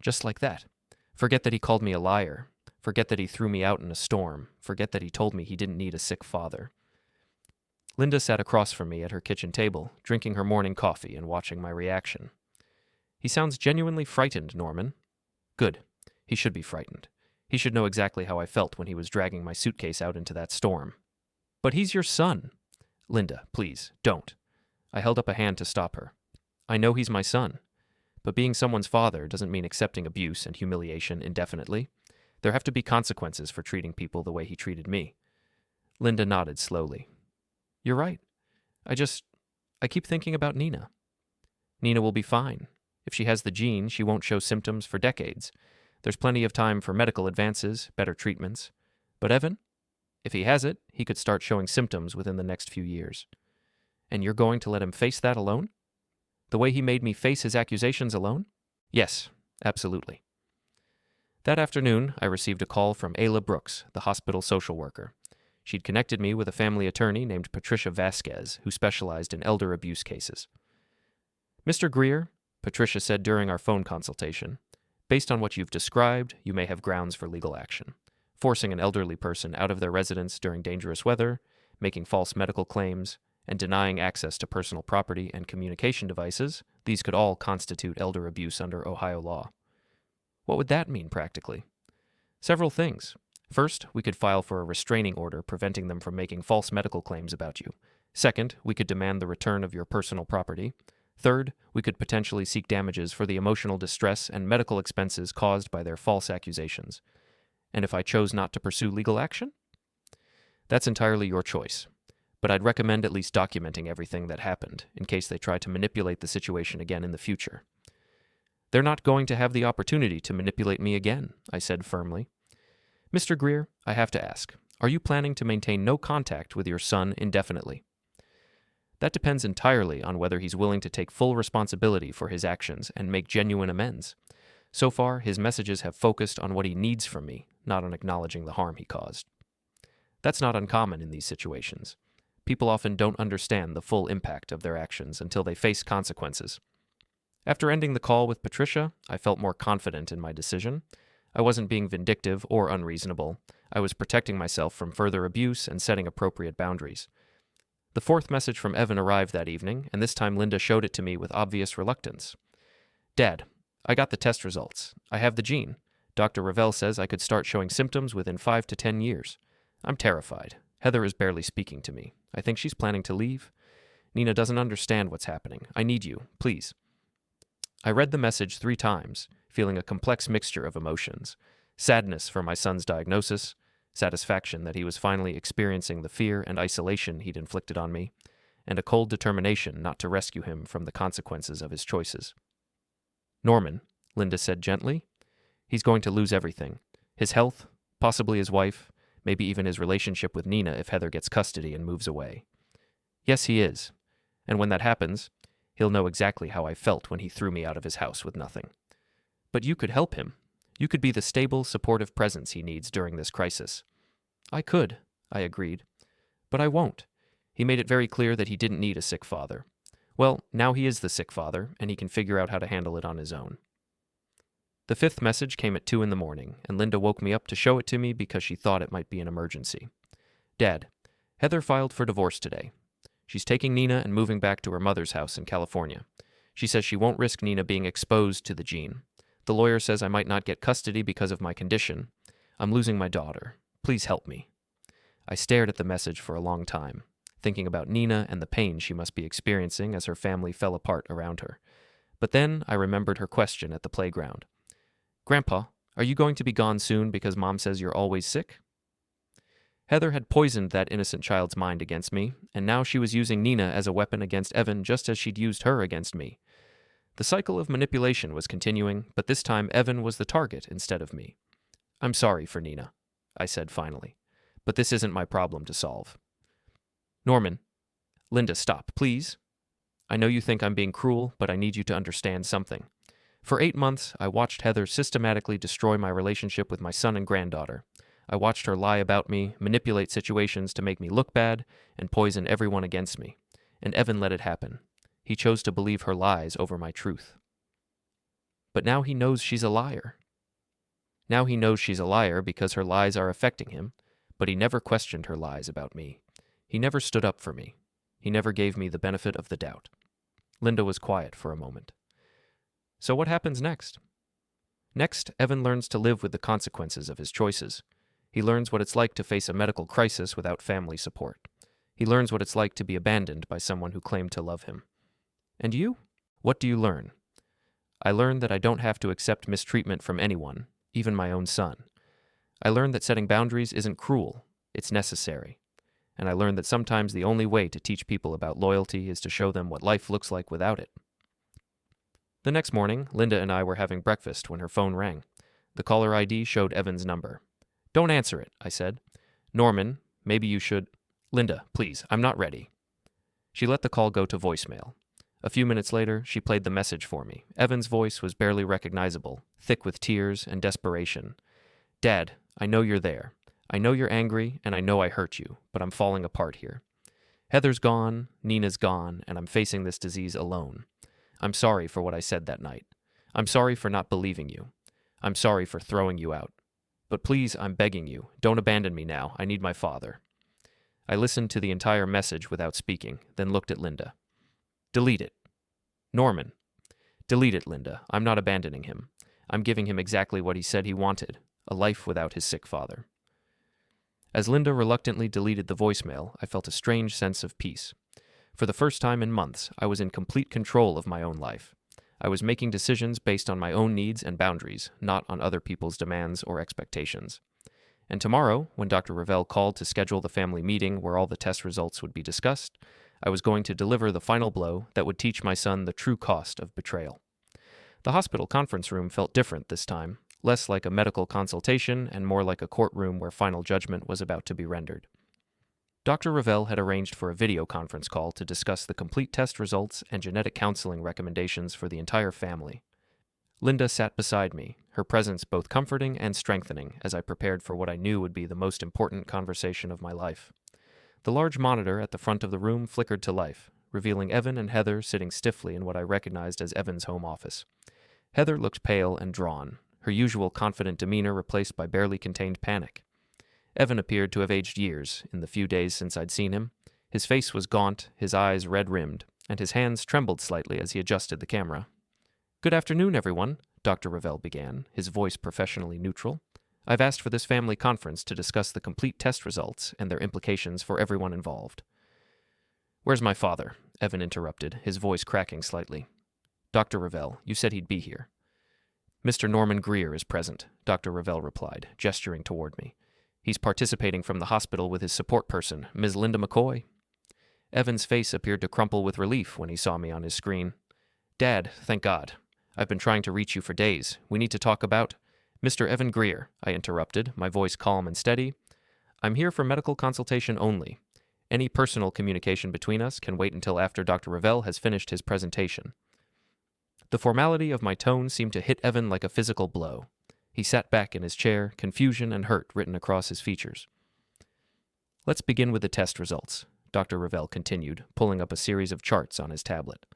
Just like that. Forget that he called me a liar. Forget that he threw me out in a storm. Forget that he told me he didn't need a sick father. Linda sat across from me at her kitchen table, drinking her morning coffee and watching my reaction. He sounds genuinely frightened, Norman. Good. He should be frightened. He should know exactly how I felt when he was dragging my suitcase out into that storm. But he's your son. Linda, please, don't. I held up a hand to stop her. I know he's my son. But being someone's father doesn't mean accepting abuse and humiliation indefinitely. There have to be consequences for treating people the way he treated me. Linda nodded slowly. You're right. I keep thinking about Nina. Nina will be fine. If she has the gene, she won't show symptoms for decades. There's plenty of time for medical advances, better treatments. But Evan? If he has it, he could start showing symptoms within the next few years. And you're going to let him face that alone? The way he made me face his accusations alone? Yes, absolutely. That afternoon, I received a call from Ayla Brooks, the hospital social worker. She'd connected me with a family attorney named Patricia Vasquez, who specialized in elder abuse cases. Mr. Greer, Patricia said during our phone consultation, based on what you've described, you may have grounds for legal action. Forcing an elderly person out of their residence during dangerous weather, making false medical claims, and denying access to personal property and communication devices, these could all constitute elder abuse under Ohio law. What would that mean practically? Several things. First, we could file for a restraining order preventing them from making false medical claims about you. Second, we could demand the return of your personal property. Third, we could potentially seek damages for the emotional distress and medical expenses caused by their false accusations. And if I chose not to pursue legal action? That's entirely your choice. But I'd recommend at least documenting everything that happened in case they try to manipulate the situation again in the future. They're not going to have the opportunity to manipulate me again, I said firmly. Mr. Greer, I have to ask, are you planning to maintain no contact with your son indefinitely? That depends entirely on whether he's willing to take full responsibility for his actions and make genuine amends. So far, his messages have focused on what he needs from me, not on acknowledging the harm he caused. That's not uncommon in these situations. People often don't understand the full impact of their actions until they face consequences. After ending the call with Patricia, I felt more confident in my decision. I wasn't being vindictive or unreasonable. I was protecting myself from further abuse and setting appropriate boundaries. The fourth message from Evan arrived that evening, and this time Linda showed it to me with obvious reluctance. Dad, I got the test results. I have the gene. Dr. Ravel says I could start showing symptoms within 5 to 10 years. I'm terrified. Heather is barely speaking to me. I think she's planning to leave. Nina doesn't understand what's happening. I need you, please. I read the message 3 times, feeling a complex mixture of emotions. Sadness for my son's diagnosis, satisfaction that he was finally experiencing the fear and isolation he'd inflicted on me, and a cold determination not to rescue him from the consequences of his choices. Norman, Linda said gently, he's going to lose everything. His health, possibly his wife, maybe even his relationship with Nina if Heather gets custody and moves away. Yes, he is. And when that happens, he'll know exactly how I felt when he threw me out of his house with nothing. But you could help him. You could be the stable, supportive presence he needs during this crisis. I could, I agreed. But I won't. He made it very clear that he didn't need a sick father. Well, now he is the sick father, and he can figure out how to handle it on his own. The 5th message came at 2 a.m, and Linda woke me up to show it to me because she thought it might be an emergency. Dad, Heather filed for divorce today. She's taking Nina and moving back to her mother's house in California. She says she won't risk Nina being exposed to the gene. The lawyer says I might not get custody because of my condition. I'm losing my daughter. Please help me. I stared at the message for a long time, thinking about Nina and the pain she must be experiencing as her family fell apart around her. But then I remembered her question at the playground. Grandpa, are you going to be gone soon because Mom says you're always sick? Heather had poisoned that innocent child's mind against me, and now she was using Nina as a weapon against Evan just as she'd used her against me. The cycle of manipulation was continuing, but this time Evan was the target instead of me. I'm sorry for Nina, I said finally, but this isn't my problem to solve. Norman, Linda, stop, please. I know you think I'm being cruel, but I need you to understand something. For 8 months, I watched Heather systematically destroy my relationship with my son and granddaughter. I watched her lie about me, manipulate situations to make me look bad, and poison everyone against me. And Evan let it happen. He chose to believe her lies over my truth. But now he knows she's a liar. Now he knows she's a liar because her lies are affecting him, but he never questioned her lies about me. He never stood up for me. He never gave me the benefit of the doubt. Linda was quiet for a moment. So what happens next? Next, Evan learns to live with the consequences of his choices. He learns what it's like to face a medical crisis without family support. He learns what it's like to be abandoned by someone who claimed to love him. And you? What do you learn? I learned that I don't have to accept mistreatment from anyone, even my own son. I learned that setting boundaries isn't cruel, it's necessary. And I learned that sometimes the only way to teach people about loyalty is to show them what life looks like without it. The next morning, Linda and I were having breakfast when her phone rang. The caller ID showed Evan's number. Don't answer it, I said. Norman, maybe you should... Linda, please, I'm not ready. She let the call go to voicemail. A few minutes later, she played the message for me. Evan's voice was barely recognizable, thick with tears and desperation. Dad, I know you're there. I know you're angry, and I know I hurt you, but I'm falling apart here. Heather's gone, Nina's gone, and I'm facing this disease alone. I'm sorry for what I said that night. I'm sorry for not believing you. I'm sorry for throwing you out. But please, I'm begging you, don't abandon me now. I need my father. I listened to the entire message without speaking, then looked at Linda. Delete it. Norman. Delete it, Linda. I'm not abandoning him. I'm giving him exactly what he said he wanted, a life without his sick father. As Linda reluctantly deleted the voicemail, I felt a strange sense of peace. For the first time in months, I was in complete control of my own life. I was making decisions based on my own needs and boundaries, not on other people's demands or expectations. And tomorrow, when Dr. Ravel called to schedule the family meeting where all the test results would be discussed, I was going to deliver the final blow that would teach my son the true cost of betrayal. The hospital conference room felt different this time, less like a medical consultation and more like a courtroom where final judgment was about to be rendered. Dr. Ravel had arranged for a video conference call to discuss the complete test results and genetic counseling recommendations for the entire family. Linda sat beside me, her presence both comforting and strengthening as I prepared for what I knew would be the most important conversation of my life. The large monitor at the front of the room flickered to life, revealing Evan and Heather sitting stiffly in what I recognized as Evan's home office. Heather looked pale and drawn, her usual confident demeanor replaced by barely contained panic. Evan appeared to have aged years in the few days since I'd seen him. His face was gaunt, his eyes red-rimmed, and his hands trembled slightly as he adjusted the camera. "Good afternoon, everyone," Dr. Ravel began, his voice professionally neutral. "I've asked for this family conference to discuss the complete test results and their implications for everyone involved." "Where's my father?" Evan interrupted, his voice cracking slightly. "Dr. Ravel, you said he'd be here." "Mr. Norman Greer is present," Dr. Ravel replied, gesturing toward me. "He's participating from the hospital with his support person, Ms. Linda McCoy." Evan's face appeared to crumple with relief when he saw me on his screen. "Dad, thank God. I've been trying to reach you for days. We need to talk about—" "Mr. Evan Greer," I interrupted, my voice calm and steady. "I'm here for medical consultation only. Any personal communication between us can wait until after Dr. Ravel has finished his presentation." The formality of my tone seemed to hit Evan like a physical blow. He sat back in his chair, confusion and hurt written across his features. "Let's begin with the test results," Dr. Ravel continued, pulling up a series of charts on his tablet.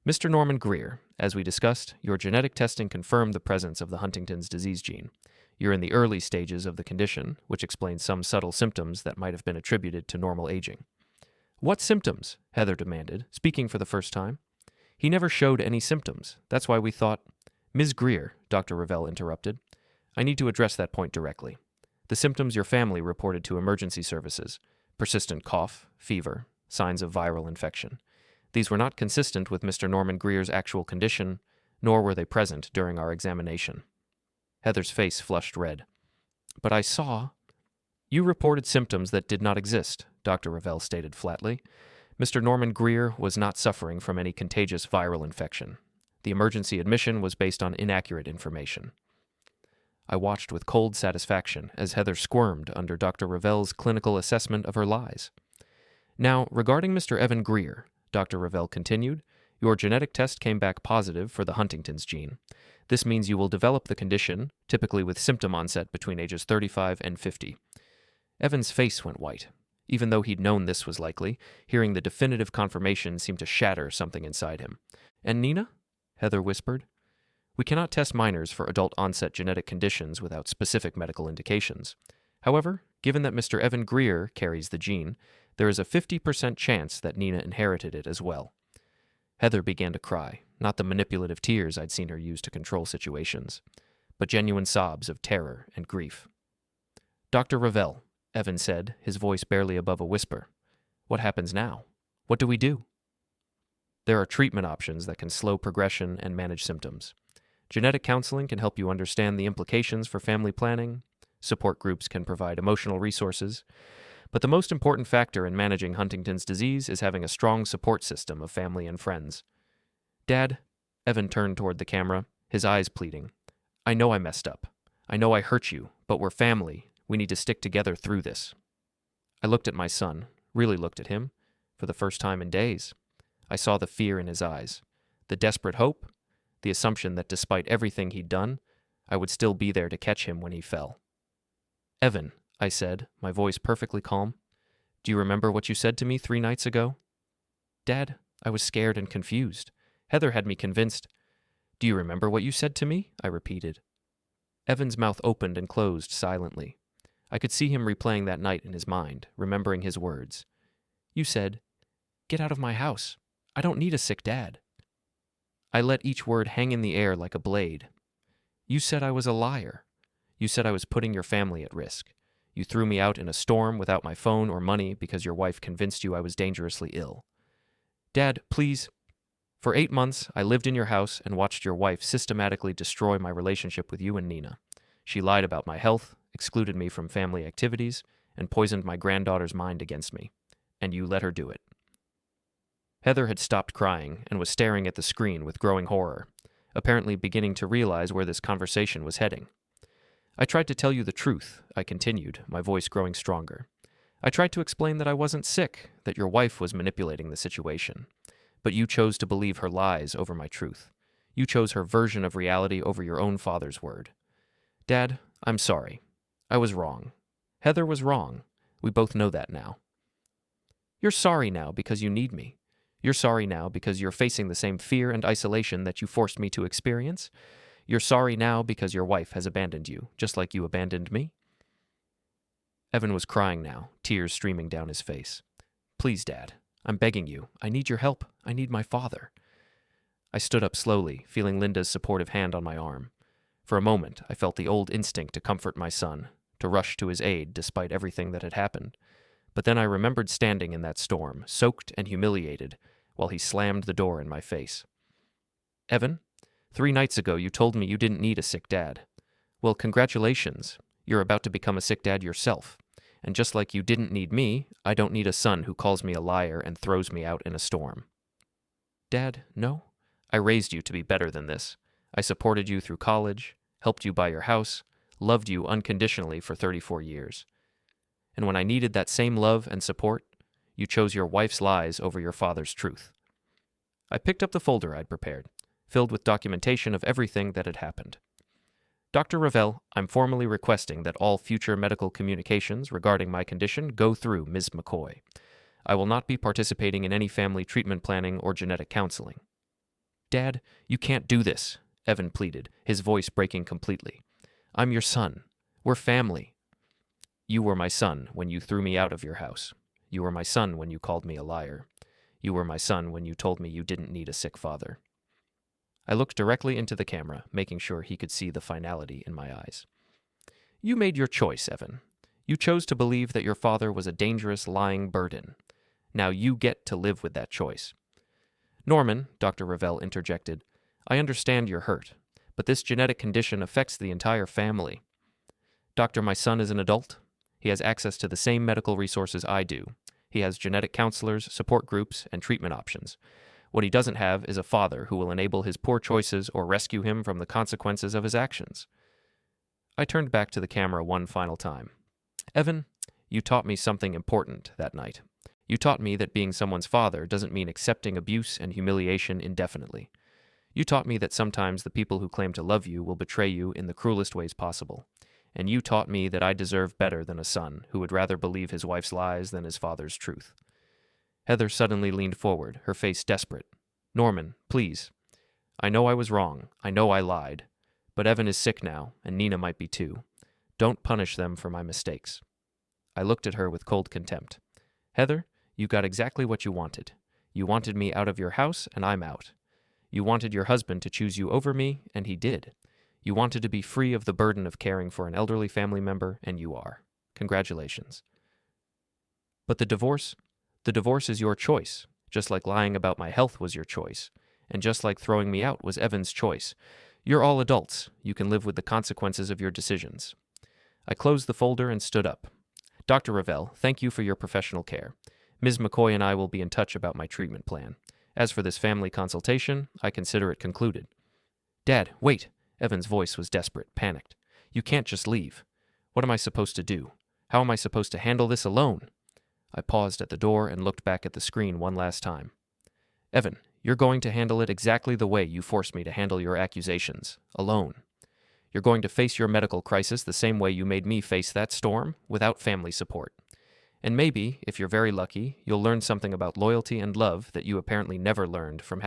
"Mr. Norman Greer, as we discussed, your genetic testing confirmed the presence of the Huntington's disease gene. You're in the early stages of the condition, which explains some subtle symptoms that might have been attributed to normal aging." "What symptoms?" Heather demanded, speaking for the first time. "He never showed any symptoms. That's why we thought—" "Ms. Greer," Dr. Ravel interrupted, "I need to address that point directly. The symptoms your family reported to emergency services, persistent cough, fever, signs of viral infection. These were not consistent with Mr. Norman Greer's actual condition, nor were they present during our examination." Heather's face flushed red. "But I saw—" "You reported symptoms that did not exist," Dr. Ravel stated flatly. "Mr. Norman Greer was not suffering from any contagious viral infection. The emergency admission was based on inaccurate information." I watched with cold satisfaction as Heather squirmed under Dr. Ravel's clinical assessment of her lies. "Now, regarding Mr. Evan Greer," Dr. Ravel continued, "your genetic test came back positive for the Huntington's gene. This means you will develop the condition, typically with symptom onset between ages 35 and 50. Evan's face went white. Even though he'd known this was likely, hearing the definitive confirmation seemed to shatter something inside him. "And Nina?" Heather whispered. "We cannot test minors for adult-onset genetic conditions without specific medical indications. However, given that Mr. Evan Greer carries the gene, there is a 50% chance that Nina inherited it as well." Heather began to cry, not the manipulative tears I'd seen her use to control situations, but genuine sobs of terror and grief. "Dr. Ravel," Evan said, his voice barely above a whisper, "what happens now? What do we do?" "There are treatment options that can slow progression and manage symptoms. Genetic counseling can help you understand the implications for family planning. Support groups can provide emotional resources. But the most important factor in managing Huntington's disease is having a strong support system of family and friends." "Dad," Evan turned toward the camera, his eyes pleading, "I know I messed up. I know I hurt you, but we're family. We need to stick together through this." I looked at my son, really looked at him, for the first time in days. I saw the fear in his eyes, the desperate hope, the assumption that despite everything he'd done, I would still be there to catch him when he fell. "Evan," I said, my voice perfectly calm, "do you remember what you said to me 3 nights ago?" "Dad," I was scared and confused. Heather had me convinced. "Do you remember what you said to me?" I repeated. Evan's mouth opened and closed silently. I could see him replaying that night in his mind, remembering his words. "You said, 'Get out of my house. I don't need a sick dad.'" I let each word hang in the air like a blade. "You said I was a liar. You said I was putting your family at risk. You threw me out in a storm without my phone or money because your wife convinced you I was dangerously ill. Dad, please. For 8 months, I lived in your house and watched your wife systematically destroy my relationship with you and Nina. She lied about my health, excluded me from family activities, and poisoned my granddaughter's mind against me. And you let her do it. Heather had stopped crying and was staring at the screen with growing horror, apparently beginning to realize where this conversation was heading. I tried to tell you the truth, I continued, my voice growing stronger. I tried to explain that I wasn't sick, that your wife was manipulating the situation. But you chose to believe her lies over my truth. You chose her version of reality over your own father's word. Dad, I'm sorry. I was wrong. Heather was wrong. We both know that now. You're sorry now because you need me. You're sorry now because you're facing the same fear and isolation that you forced me to experience. You're sorry now because your wife has abandoned you, just like you abandoned me. Evan was crying now, tears streaming down his face. Please, Dad, I'm begging you. I need your help. I need my father. I stood up slowly, feeling Linda's supportive hand on my arm. For a moment, I felt the old instinct to comfort my son, to rush to his aid despite everything that had happened. But then I remembered standing in that storm, soaked and humiliated, while he slammed the door in my face. Evan, 3 nights ago you told me you didn't need a sick dad. Well, congratulations. You're about to become a sick dad yourself. And just like you didn't need me, I don't need a son who calls me a liar and throws me out in a storm. Dad, no. I raised you to be better than this. I supported you through college, helped you buy your house, loved you unconditionally for 34 years. And when I needed that same love and support, you chose your wife's lies over your father's truth. I picked up the folder I'd prepared, filled with documentation of everything that had happened. Dr. Ravel, I'm formally requesting that all future medical communications regarding my condition go through Ms. McCoy. I will not be participating in any family treatment planning or genetic counseling. Dad, you can't do this, Evan pleaded, his voice breaking completely. I'm your son. We're family. You were my son when you threw me out of your house. You were my son when you called me a liar. You were my son when you told me you didn't need a sick father. I looked directly into the camera, making sure he could see the finality in my eyes. You made your choice, Evan. You chose to believe that your father was a dangerous, lying burden. Now you get to live with that choice. Norman, Dr. Ravel interjected, I understand you're hurt, but this genetic condition affects the entire family. Doctor, my son is an adult. He has access to the same medical resources I do. He has genetic counselors, support groups, and treatment options. What he doesn't have is a father who will enable his poor choices or rescue him from the consequences of his actions. I turned back to the camera one final time. Evan, you taught me something important that night. You taught me that being someone's father doesn't mean accepting abuse and humiliation indefinitely. You taught me that sometimes the people who claim to love you will betray you in the cruelest ways possible. And you taught me that I deserve better than a son who would rather believe his wife's lies than his father's truth. Heather suddenly leaned forward, her face desperate. Norman, please. I know I was wrong. I know I lied. But Evan is sick now, and Nina might be too. Don't punish them for my mistakes. I looked at her with cold contempt. Heather, you got exactly what you wanted. You wanted me out of your house, and I'm out. You wanted your husband to choose you over me, and he did. You wanted to be free of the burden of caring for an elderly family member, and you are. Congratulations. But the divorce is your choice, just like lying about my health was your choice, and just like throwing me out was Evan's choice. You're all adults. You can live with the consequences of your decisions. I closed the folder and stood up. Dr. Ravel, thank you for your professional care. Ms. McCoy and I will be in touch about my treatment plan. As for this family consultation, I consider it concluded. Dad, wait. Evan's voice was desperate, panicked. You can't just leave. What am I supposed to do? How am I supposed to handle this alone? I paused at the door and looked back at the screen one last time. Evan, you're going to handle it exactly the way you forced me to handle your accusations, alone. You're going to face your medical crisis the same way you made me face that storm, without family support. And maybe, if you're very lucky, you'll learn something about loyalty and love that you apparently never learned from